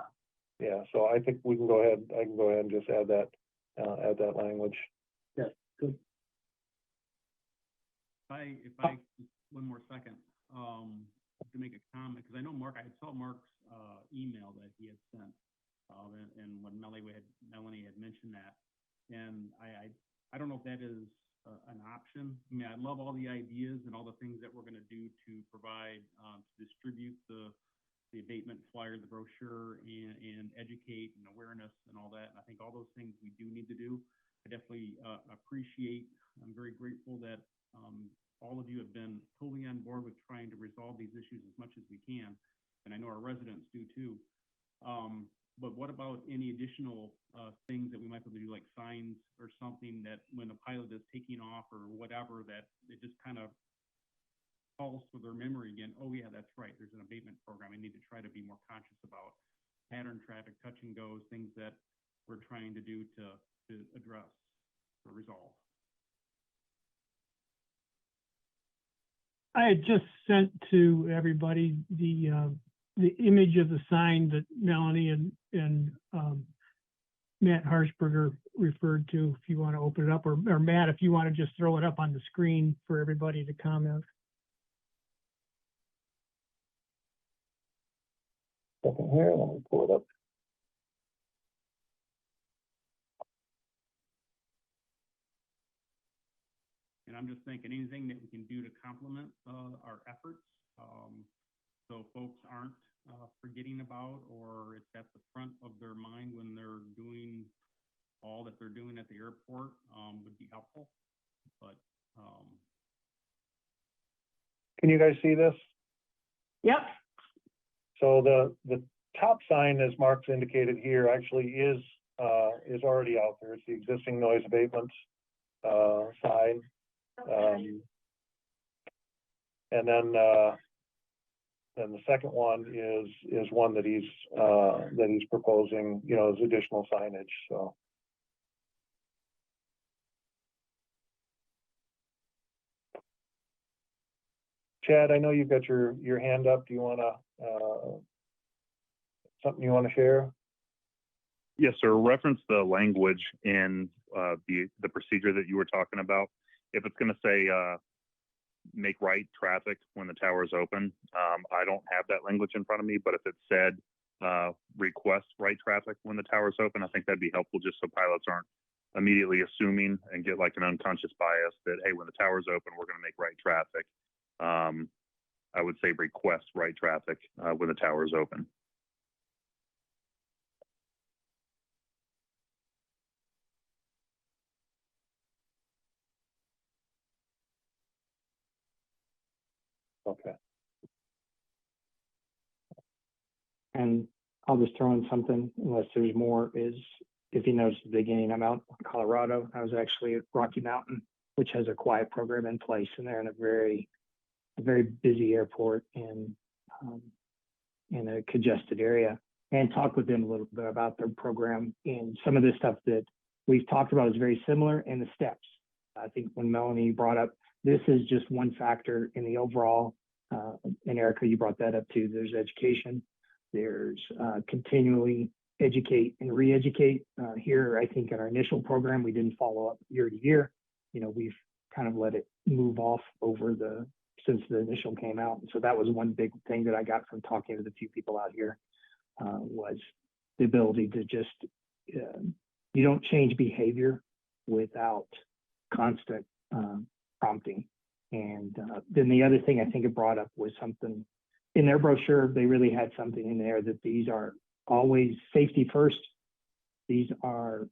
Yeah, so I think we can go ahead. I can go ahead and just add that language. Yeah. Good. If I just one more second, to make a comment, because I know Mark, I saw Mark's email that he had sent, and when Melanie had mentioned that, and I don't know if that is an option. I mean, I love all the ideas and all the things that we're going to do to provide, to distribute the abatement flyer, the brochure, and educate and awareness and all that. And I think all those things we do need to do. I definitely appreciate, I'm very grateful that all of you have been totally on board with trying to resolve these issues as much as we can. And I know our residents do too. But what about any additional things that we might be able to do, like signs or something that when a pilot is taking off or whatever, that it just kind of calls to their memory again, oh yeah, that's right, there's an abatement program. I need to try to be more conscious about pattern traffic, touch and goes, things that we're trying to do to address or resolve. I had just sent to everybody the image of the sign that Melanie and Matt Harshberger referred to. If you want to open it up, or Matt, if you want to just throw it up on the screen for everybody to comment. Second here, let me pull it up. And I'm just thinking anything that we can do to complement our efforts, so folks aren't forgetting about, or it's at the front of their mind when they're doing all that they're doing at the airport, would be helpful. But Can you guys see this? Yep. So the top sign, as Mark's indicated here, actually is already out there. It's the existing noise abatement sign. And then the second one is one that he's proposing, you know, as additional signage. So. Chad, I know you've got your hand up. Do you want to something you want to share? Yes, sir. Reference the language in the procedure that you were talking about. If it's going to say make right traffic when the tower is open, I don't have that language in front of me. But if it said request right traffic when the tower is open, I think that'd be helpful, just so pilots aren't immediately assuming and get like an unconscious bias that, hey, when the tower is open, we're going to make right traffic. I would say request right traffic when the tower is open. Okay. And I'll just throw in something, unless there's more, is if you notice at the beginning, I'm out in Colorado. I was actually at Rocky Mountain, which has a quiet program in place, and they're in a very busy airport and in a congested area, and talk with them a little bit about their program. And some of the stuff that we've talked about is very similar in the steps. I think when Melanie brought up, this is just one factor in the overall, and Erica, you brought that up too. There's education, there's continually educate and re-educate. Here, I think in our initial program, we didn't follow up year to year. You know, we've kind of let it move off since the initial came out. And so that was one big thing that I got from talking to the few people out here, was the ability to just, you don't change behavior without constant prompting. And then the other thing I think it brought up was something in their brochure. They really had something in there that these are always safety first. These are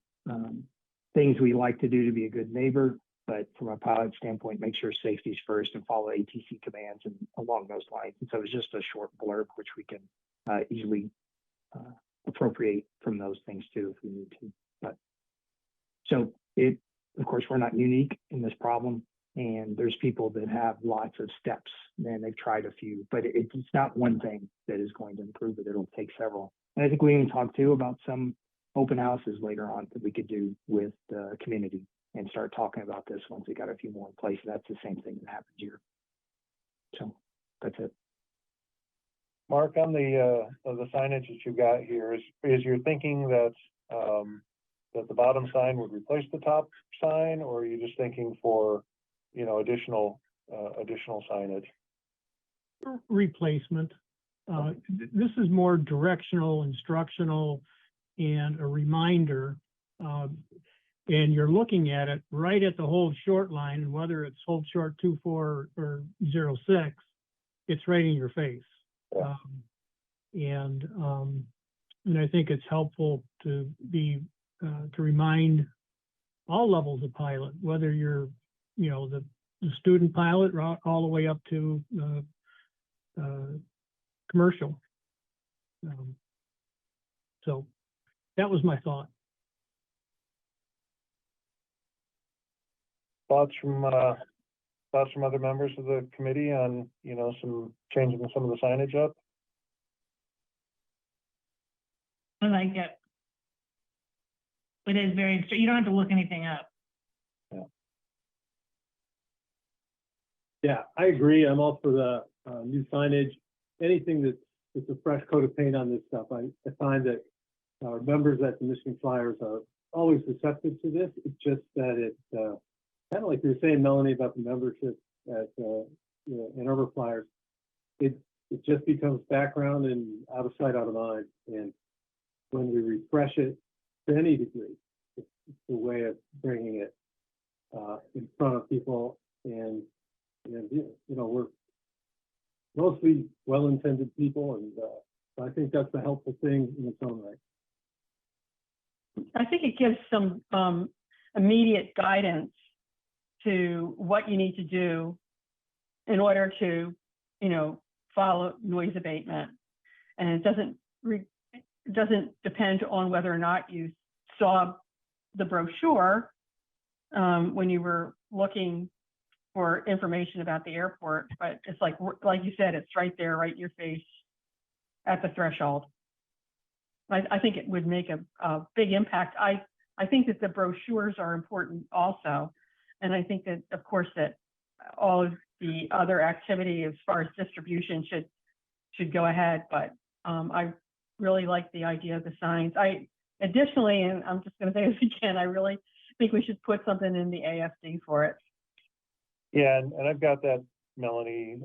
things we like to do to be a good neighbor, but from a pilot standpoint, make sure safety is first and follow ATC commands and along those lines. And so it's just a short blurb, which we can easily appropriate from those things too, if we need to. But so of course, we're not unique in this problem, and there's people that have lots of steps and they've tried a few, but it's not one thing that is going to improve it. It'll take several. And I think we even talked too about some open houses later on that we could do with the community and start talking about this once we got a few more in place. That's the same thing that happened here. So that's it. Mark, on the signage that you got here, is your thinking that that the bottom sign would replace the top sign, or are you just thinking for, you know, additional signage? Replacement. This is more directional, instructional, and a reminder. And you're looking at it right at the hold short line, and whether it's hold short 24 or 06, it's right in your face. Yeah. And I think it's helpful to remind all levels of pilot, whether you're, you know, the student pilot all the way up to commercial. So that was my thought. Thoughts from other members of the committee on, you know, some changing some of the signage up? I like it. It is very, you don't have to look anything up. Yeah, I agree. I'm all for the new signage. Anything that's a fresh coat of paint on this stuff. I find that our members at the Michigan Flyers are always receptive to this. It's just that it's kind of like you were saying, Melanie, about the membership at in Arbor Flyers. It just becomes background and out of sight, out of mind. And when we refresh it to any degree, it's a way of bringing it in front of people. And you know, we're mostly well-intended people, and I think that's a helpful thing in its own right. I think it gives some immediate guidance to what you need to do in order to, you know, follow noise abatement. And it doesn't depend on whether or not you saw the brochure when you were looking for information about the airport, but it's like you said, it's right there, right in your face at the threshold. I think it would make a big impact. I think that the brochures are important also. And I think that, of course, that all of the other activity as far as distribution should go ahead. But I really like the idea of the signs. Additionally, and I'm just going to say this again, I really think we should put something in the AFD for it. Yeah, and I've got that, Melanie,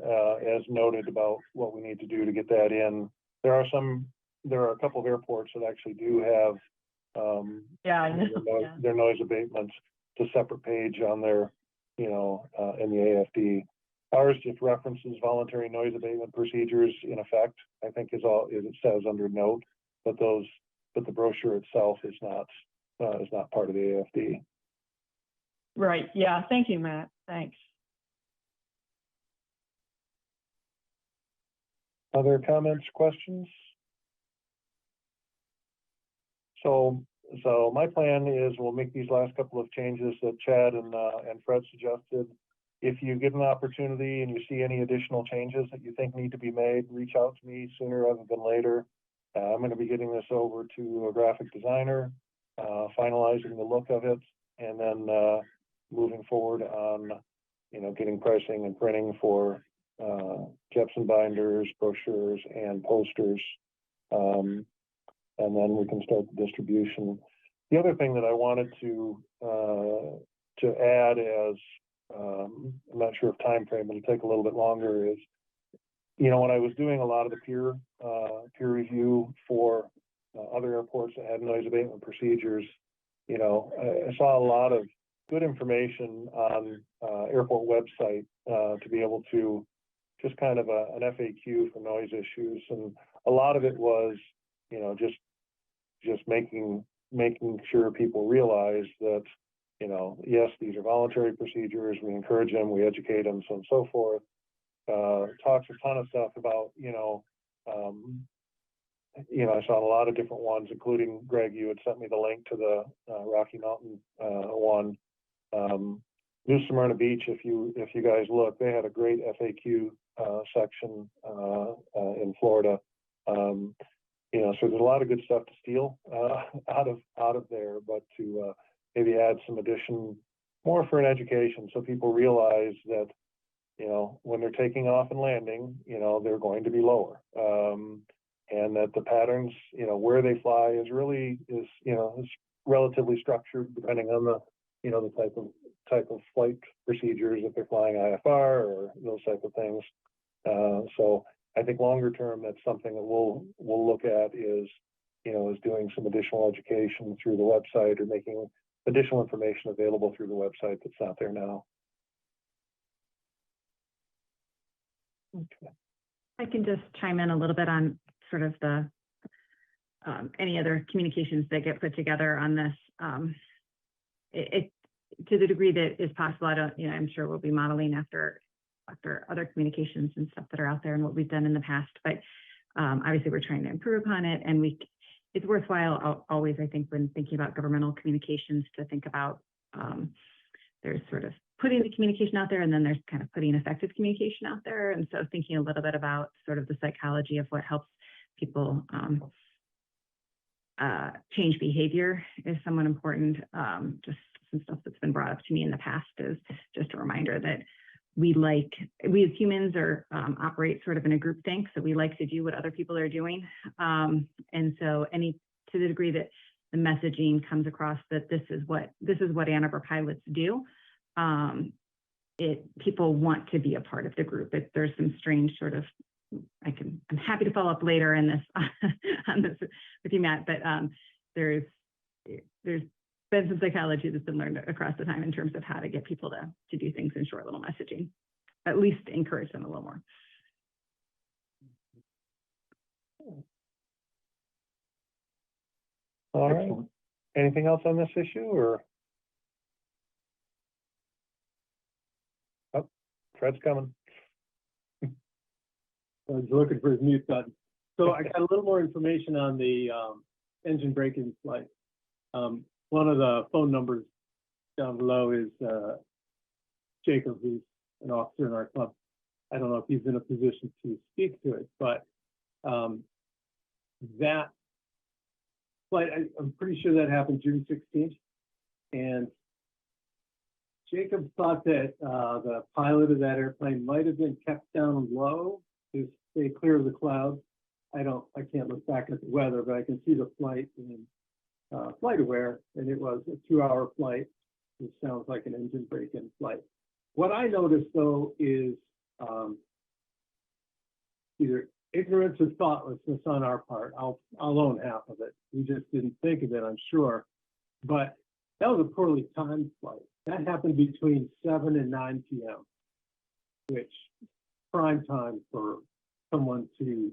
as noted about what we need to do to get that in. There are a couple of airports that actually do have Yeah, I know. their noise abatements to separate page on their, you know, in the AFD. Ours just references voluntary noise abatement procedures in effect, I think is all, it says under note, but the brochure itself is not part of the AFD. Right, yeah, thank you, Matt, thanks. Other comments, questions? So my plan is we'll make these last couple of changes that Chad and Fred suggested. If you get an opportunity and you see any additional changes that you think need to be made, reach out to me sooner rather than later. I'm going to be getting this over to a graphic designer, finalizing the look of it, and then moving forward on, getting pricing and printing for Jepson binders, brochures, and posters. And then we can start the distribution. The other thing that I wanted to add as, I'm not sure if time frame, it'll take a little bit longer, is, when I was doing a lot of the peer review for other airports that had noise abatement procedures, I saw a lot of good information on airport website to be able to just kind of an FAQ for noise issues. And a lot of it was, just making sure people realize that, yes, these are voluntary procedures. We encourage them, we educate them, so on and so forth. Talks a ton of stuff about, I saw a lot of different ones, including Greg, you had sent me the link to the Rocky Mountain one. New Smyrna Beach, if you guys look, they had a great FAQ section in Florida. So there's a lot of good stuff to steal out of there, but to maybe add some addition, more for an education, so people realize that, when they're taking off and landing, they're going to be lower, and that the patterns, where they fly is relatively structured depending on the, the type of flight procedures, if they're flying IFR or those type of things. So I think longer term, that's something that we'll look at is doing some additional education through the website or making additional information available through the website that's not there now. Okay. I can just chime in a little bit on sort of the any other communications that get put together on this. To the degree that is possible, I'm sure we'll be modeling after other communications and stuff that are out there and what we've done in the past, but obviously we're trying to improve upon it, and it's worthwhile always, I think, when thinking about governmental communications, to think about there's sort of putting the communication out there, and then there's kind of putting effective communication out there. And so thinking a little bit about sort of the psychology of what helps people change behavior is somewhat important. Just some stuff that's been brought up to me in the past is just a reminder that we as humans operate sort of in a group think, so we like to do what other people are doing. And so to the degree that the messaging comes across that this is what Ann Arbor pilots do, people want to be a part of the group. There's some strange sort of, I'm happy to follow up later in this on this with you, Matt, but there's been some psychology that's been learned across the time in terms of how to get people to do things in short little messaging, at least encourage them a little more. All right. Anything else on this issue, or? Oh, Fred's coming. I was looking for his mute button. So I got a little more information on the engine braking flight. One of the phone numbers down below is Jacob, who's an officer in our club. I don't know if he's in a position to speak to it, but that flight, I'm pretty sure that happened June 16th. And Jacob thought that the pilot of that airplane might have been kept down low to stay clear of the clouds. I can't look back at the weather, but I can see the flight in Flight Aware, and it was a 2-hour flight, which sounds like an engine break-in flight. What I noticed, though, is either ignorance or thoughtlessness on our part. I'll own half of it. We just didn't think of it, I'm sure. But that was a poorly timed flight. That happened between 7 and 9 p.m. which prime time for someone to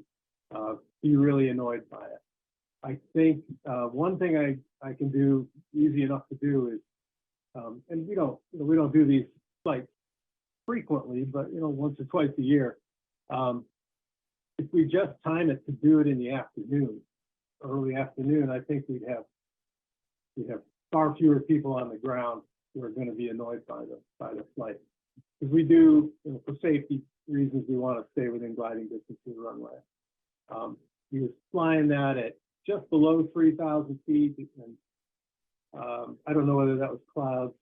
be really annoyed by it. I think one thing I can do easy enough to do is, and we don't do these sites frequently, but once or twice a year. If we just time it to do it in the afternoon, early afternoon, I think we'd have far fewer people on the ground who are going to be annoyed by the flight. Because we do, for safety reasons, we want to stay within gliding distance of the runway. He was flying that at just below 3,000 feet, and I don't know whether that was clouds.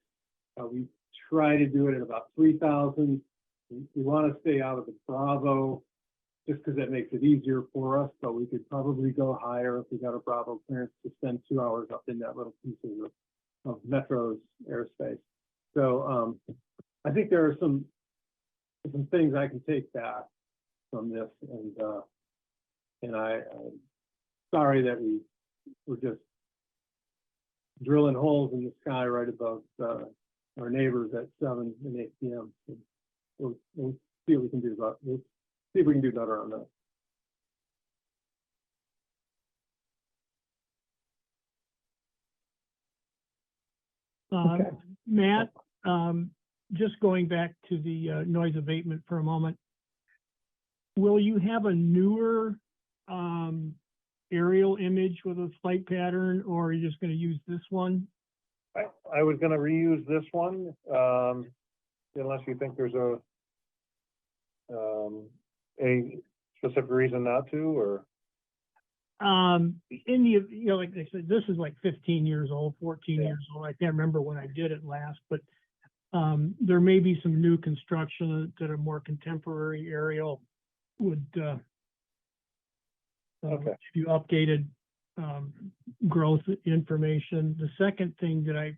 We try to do it at about 3,000. We want to stay out of the Bravo, just because that makes it easier for us, but we could probably go higher if we got a Bravo clearance to spend 2 hours up in that little piece of Metro's airspace. So I think there are some things I can take back from this, and I'm sorry that we're just drilling holes in the sky right above our neighbors at 7 and 8 p.m. So we'll see what we can do about it. See if we can do better on that. Okay. Matt, just going back to the noise abatement for a moment, will you have a newer aerial image with a flight pattern, or are you just going to use this one? I was going to reuse this one, unless you think there's a specific reason not to, or? In the, like I said, this is like 15 years old, 14 years old. I can't remember when I did it last, but there may be some new construction that a more contemporary aerial would give you updated growth information. The second thing that I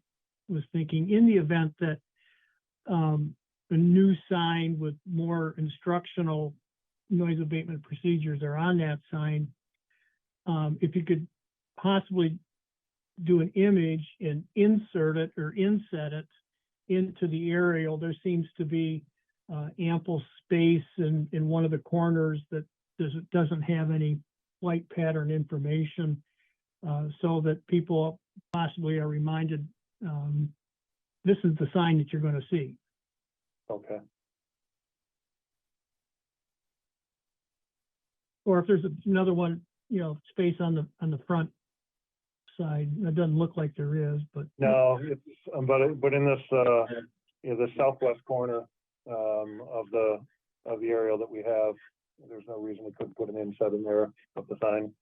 was thinking, in the event that a new sign with more instructional noise abatement procedures are on that sign, if you could possibly do an image and insert it or inset it into the aerial, there seems to be ample space in one of the corners that doesn't have any flight pattern information, so that people possibly are reminded this is the sign that you're going to see. Okay. Or if there's another one, space on the front side. It doesn't look like there is, but no, it's but in this the southwest corner of the aerial that we have, there's no reason we couldn't put an inset in there of the sign.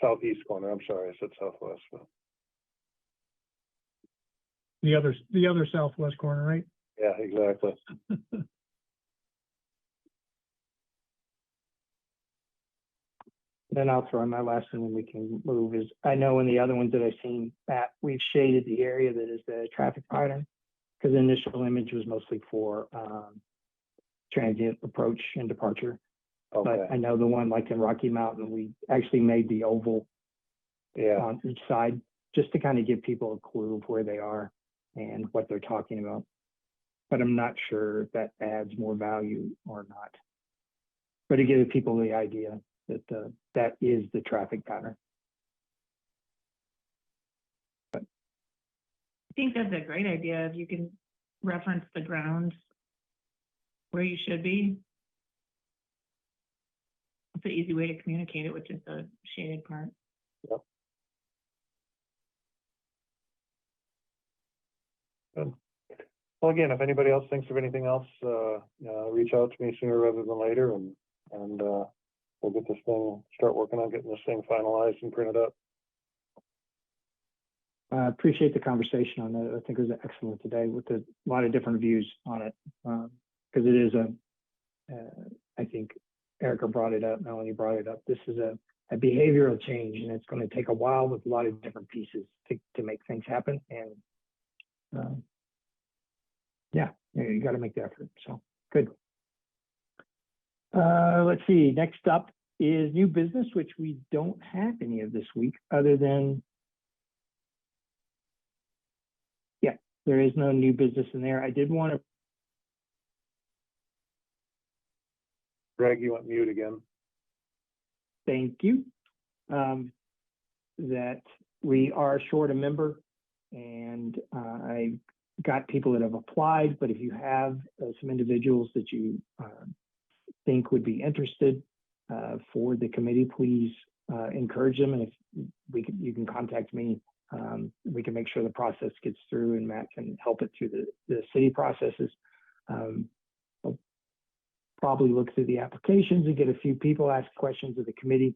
Southeast corner. I'm sorry, I said southwest. But... the other southwest corner, right? Yeah, exactly. Then I'll throw in my last one and we can move is, I know in the other ones that I've seen, Matt, we've shaded the area that is the traffic pattern, because the initial image was mostly for transient approach and departure. Okay. But I know the one like in Rocky Mountain, we actually made the oval on each side, just to kind of give people a clue of where they are and what they're talking about. But I'm not sure if that adds more value or not. But to give people the idea that that is the traffic pattern. I think that's a great idea. If you can reference the ground where you should be. It's an easy way to communicate it, which is the shaded part. Yep. Good. Well, again, if anybody else thinks of anything else, reach out to me sooner rather than later, and we'll get this thing, start working on getting this thing finalized and printed up. I appreciate the conversation on that. I think it was excellent today with a lot of different views on it, because it is I think Erica brought it up, Melanie brought it up. This is a behavioral change, and it's going to take a while with a lot of different pieces to make things happen. And you got to make the effort. So good. Let's see. Next up is new business, which we don't have any of this week, other than there is no new business in there. I did want to, Greg, you went mute again. thank you, that we are short a member, and I got people that have applied, but if you have some individuals that you think would be interested for the committee, please encourage them, and if you can contact me. We can make sure the process gets through, and Matt can help it through the city processes. I'll probably look through the applications and get a few people ask questions of the committee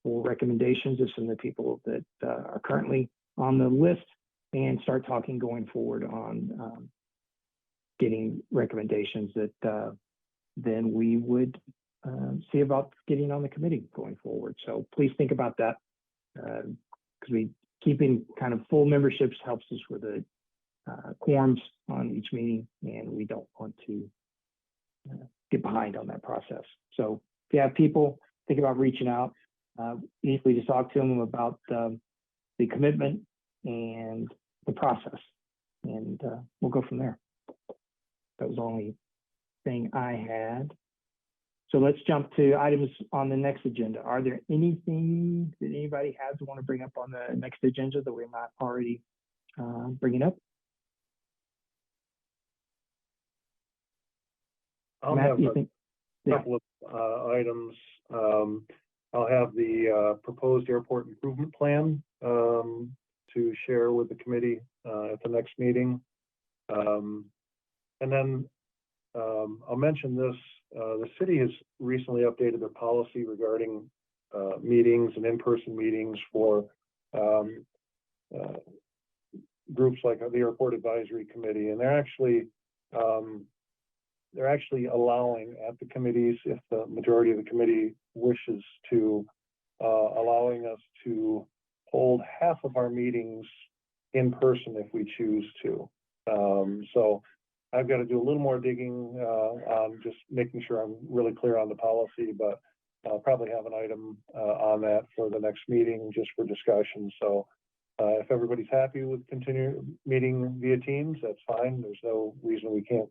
for recommendations of some of the people that are currently on the list, and start talking going forward on getting recommendations that then we would see about getting on the committee going forward. So please think about that, because keeping kind of full memberships helps us with the quorums on each meeting, and we don't want to get behind on that process. So if you have people, think about reaching out, easily to talk to them about the commitment and the process, and we'll go from there. That was the only thing I had. So let's jump to items on the next agenda. Are there anything that anybody has to want to bring up on the next agenda that we're not already bringing up? I'll Matt, have you a think? Yeah. couple of items. I'll have the proposed airport improvement plan to share with the committee at the next meeting. And then I'll mention this, the city has recently updated their policy regarding meetings and in-person meetings for groups like the Airport Advisory Committee, and they're actually allowing at the committees, if the majority of the committee wishes to, allowing us to hold half of our meetings in person if we choose to. So I've got to do a little more digging on just making sure I'm really clear on the policy, but I'll probably have an item on that for the next meeting just for discussion. So if everybody's happy with continuing meeting via Teams, that's fine. There's no reason we can't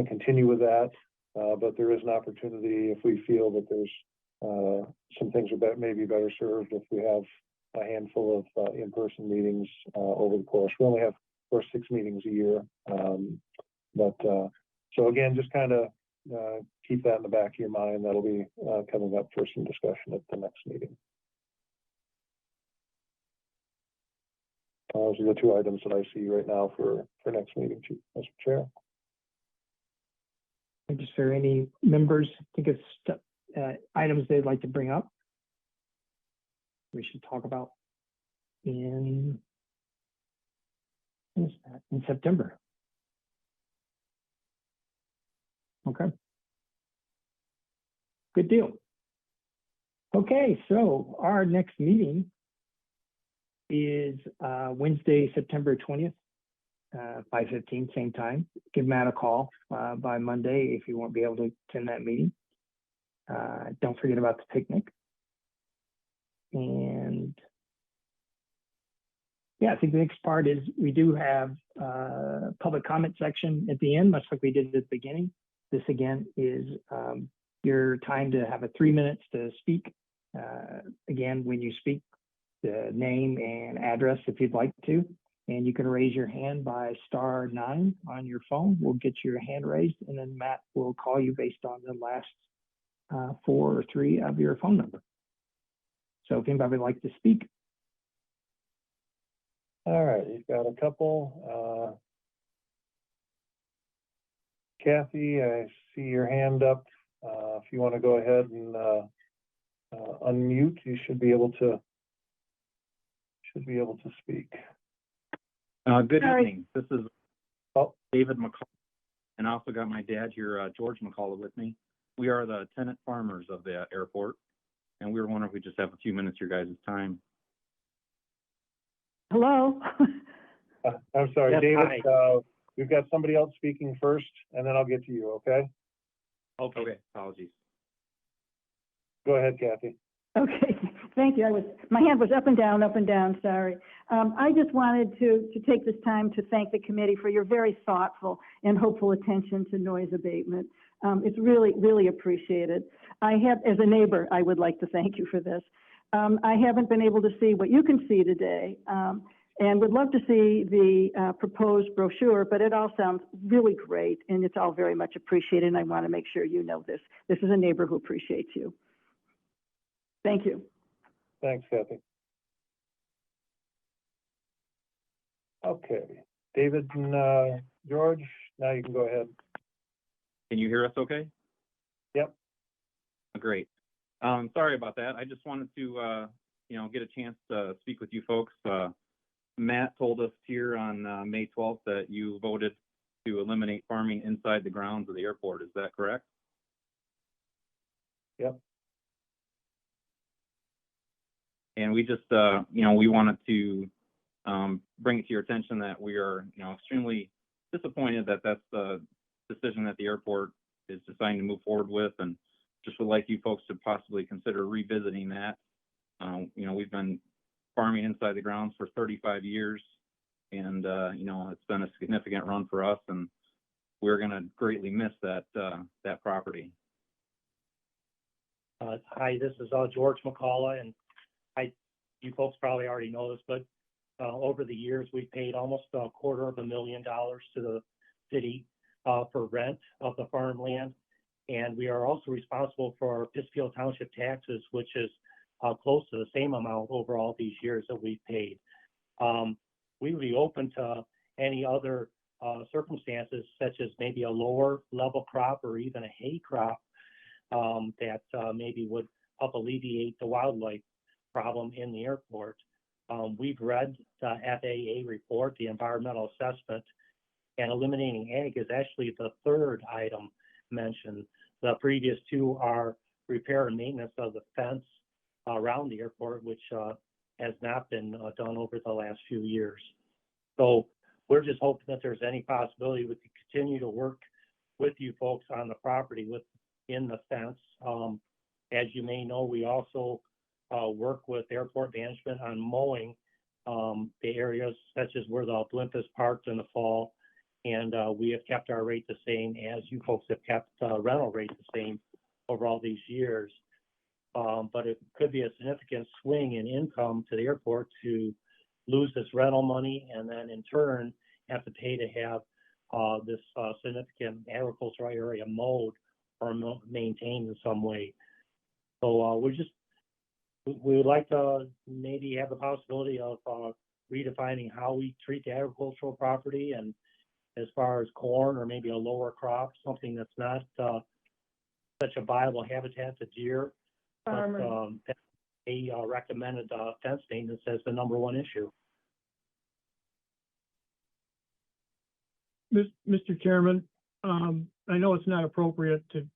continue with that. But there is an opportunity if we feel that there's some things are maybe better served if we have a handful of in-person meetings over the course. We only have, of course, 6 meetings a year. So again, just kind of keep that in the back of your mind. That'll be coming up for some discussion at the next meeting. Those are the 2 items that I see right now for next meeting, Mr. Chair. Is there any members think it's items they'd like to bring up we should talk about in September? Okay. Good deal. Okay, so our next meeting is Wednesday, September 20th, 5:15, same time. Give Matt a call by Monday if you won't be able to attend that meeting. Don't forget about the picnic. And yeah, I think the next part is we do have a public comment section at the end, much like we did at the beginning. This again is your time to have 3 minutes to speak. Again, when you speak, the name and address if you'd like to, and you can raise your hand by *9 on your phone. We'll get your hand raised, and then Matt will call you based on the last 4 or 3 of your phone number. So if anybody would like to speak. All right, you've got a couple. Kathy, I see your hand up. If you want to go ahead and unmute, you should be able to speak. Good Sorry. evening. This is David McCall, and I also got my dad here, George McCall, with me. We are the tenant farmers of the airport, and we were wondering if we just have a few minutes of your guys' time. Hello? I'm sorry, Yes, David. hi. We've got somebody else speaking first, and then I'll get to you, okay? Okay, apologies. Go ahead, Kathy. Okay, Thank you. My hand was up and down, sorry. I just wanted to take this time to thank the committee for your very thoughtful and hopeful attention to noise abatement. It's really, really appreciated. As a neighbor, I would like to thank you for this. I haven't been able to see what you can see today, and would love to see the proposed brochure, but it all sounds really great, and it's all very much appreciated, and I want to make sure you know this. This is a neighbor who appreciates you. Thank you. Thanks, Kathy. Okay, David and George, now you can go ahead. Can you hear us okay? Yep. Great. Sorry about that. I just wanted to, get a chance to speak with you folks. Matt told us here on May 12th that you voted to eliminate farming inside the grounds of the airport. Is that correct? Yep. And we just, we wanted to bring it to your attention that we are, extremely disappointed that that's the decision that the airport is deciding to move forward with, and just would like you folks to possibly consider revisiting that. We've been farming inside the grounds for 35 years, and it's been a significant run for us, and we're going to greatly miss that property. Hi, this is George McCullough, and you folks probably already know this, but over the years we've paid almost $250,000 to the city for rent of the farmland, and we are also responsible for Pittsfield Township taxes, which is close to the same amount over all these years that we've paid. We would be open to any other circumstances, such as maybe a lower level crop or even a hay crop that maybe would help alleviate the wildlife problem in the airport. We've read the FAA report, the environmental assessment, and eliminating ag is actually the third item mentioned. The previous two are repair and maintenance of the fence around the airport, which has not been done over the last few years. So we're just hoping that there's any possibility we could continue to work with you folks on the property within the fence. As you may know, we also work with airport management on mowing the areas such as where the blimp is parked in the fall, and we have kept our rate the same as you folks have kept rental rate the same over all these years. But it could be a significant swing in income to the airport to lose this rental money and then in turn have to pay to have this significant agricultural area mowed or maintained in some way. So we would like to maybe have the possibility of redefining how we treat the agricultural property, and as far as corn or maybe a lower crop, something that's not such a viable habitat to deer. But they recommended fence maintenance as the #1 issue. Mr. Chairman, I know it's not appropriate to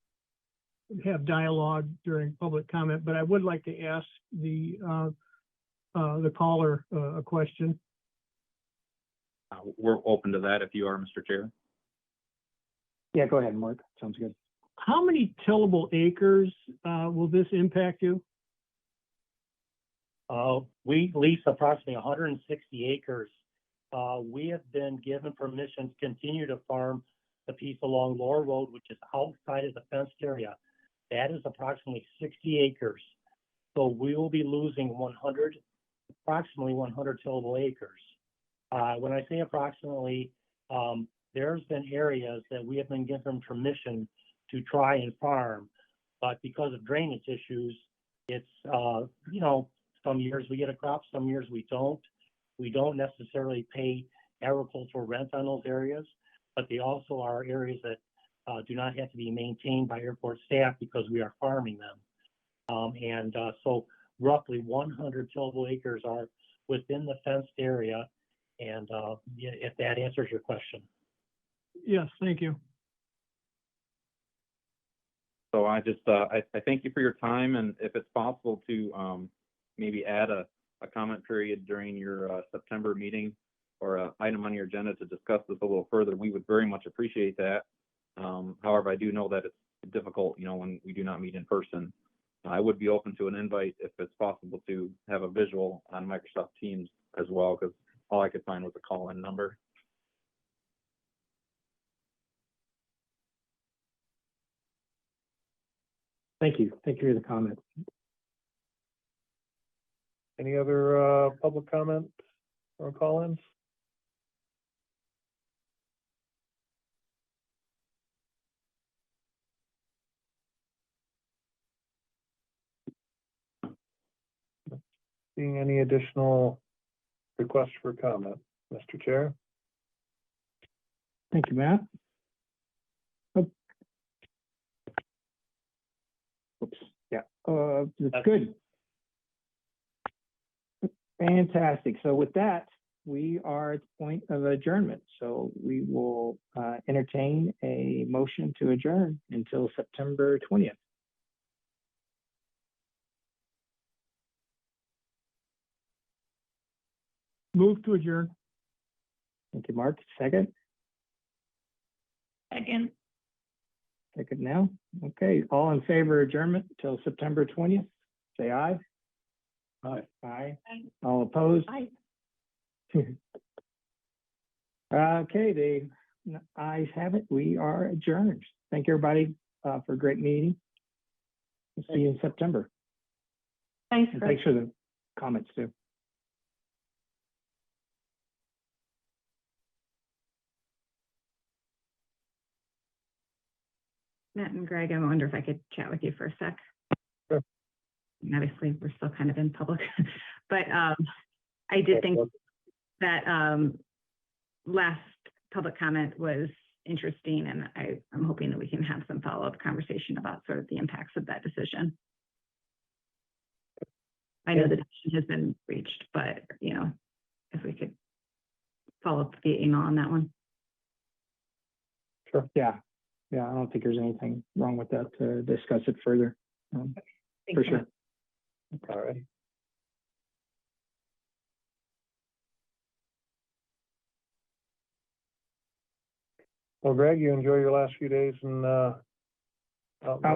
have dialogue during public comment, but I would like to ask the caller a question. We're open to that if you are, Mr. Chair. Yeah, go ahead, Mark. Sounds good. How many tillable acres will this impact you? We lease approximately 160 acres. We have been given permission to continue to farm the piece along Lower Road, which is outside of the fenced area. That is approximately 60 acres. So we will be losing approximately 100 tillable acres. When I say approximately, there's been areas that we have been given permission to try and farm, but because of drainage issues, it's, some years we get a crop, some years we don't. We don't necessarily pay agricultural rent on those areas, but they also are areas that do not have to be maintained by airport staff because we are farming them. So roughly 100 tillable acres are within the fenced area, and if that answers your question. Yes, thank you. So I just, I thank you for your time, and if it's possible to maybe add a comment period during your September meeting or an item on your agenda to discuss this a little further, we would very much appreciate that. However, I do know that it's difficult, when we do not meet in person. I would be open to an invite if it's possible to have a visual on Microsoft Teams as well, because all I could find was a call-in number. Thank you. Thank you for the comment. Any other, public comment or call-ins? Seeing any additional requests for comment, Mr. Chair? Thank you, Matt. Oh. Oops, yeah, that's good. Fantastic. So with that, we are at the point of adjournment. So we will entertain a motion to adjourn until September 20th. Move to adjourn. Thank you, Mark. Second? Second. Second now. Okay, all in favor of adjournment until September 20th, say aye. Aye. Aye. Aye. All opposed? Aye. Okay, the ayes have it. We are adjourned. Thank you, everybody, for a great meeting. We'll see you in September. Thanks, And Chris. thanks for the comments too. Matt and Greg, I wonder if I could chat with you for a sec. Sure. Obviously, we're still kind of in public, but I did think that last public comment was interesting, and I'm hoping that we can have some follow-up conversation about sort of the impacts of that decision. I know the decision has been reached, but you know, if we could follow up via email on that one. Sure. Yeah. Yeah, I don't think there's anything wrong with that to discuss it further. For Thanks so sure. much. All right. Well, Greg, you enjoy your last few days in, out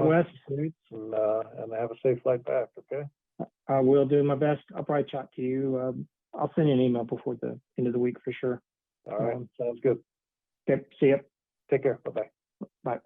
west. and have a safe flight back, okay? I will do my best. I'll probably chat to you. I'll send you an email before the end of the week for sure. All right, sounds good. Okay, see you. Take care, bye-bye. Bye.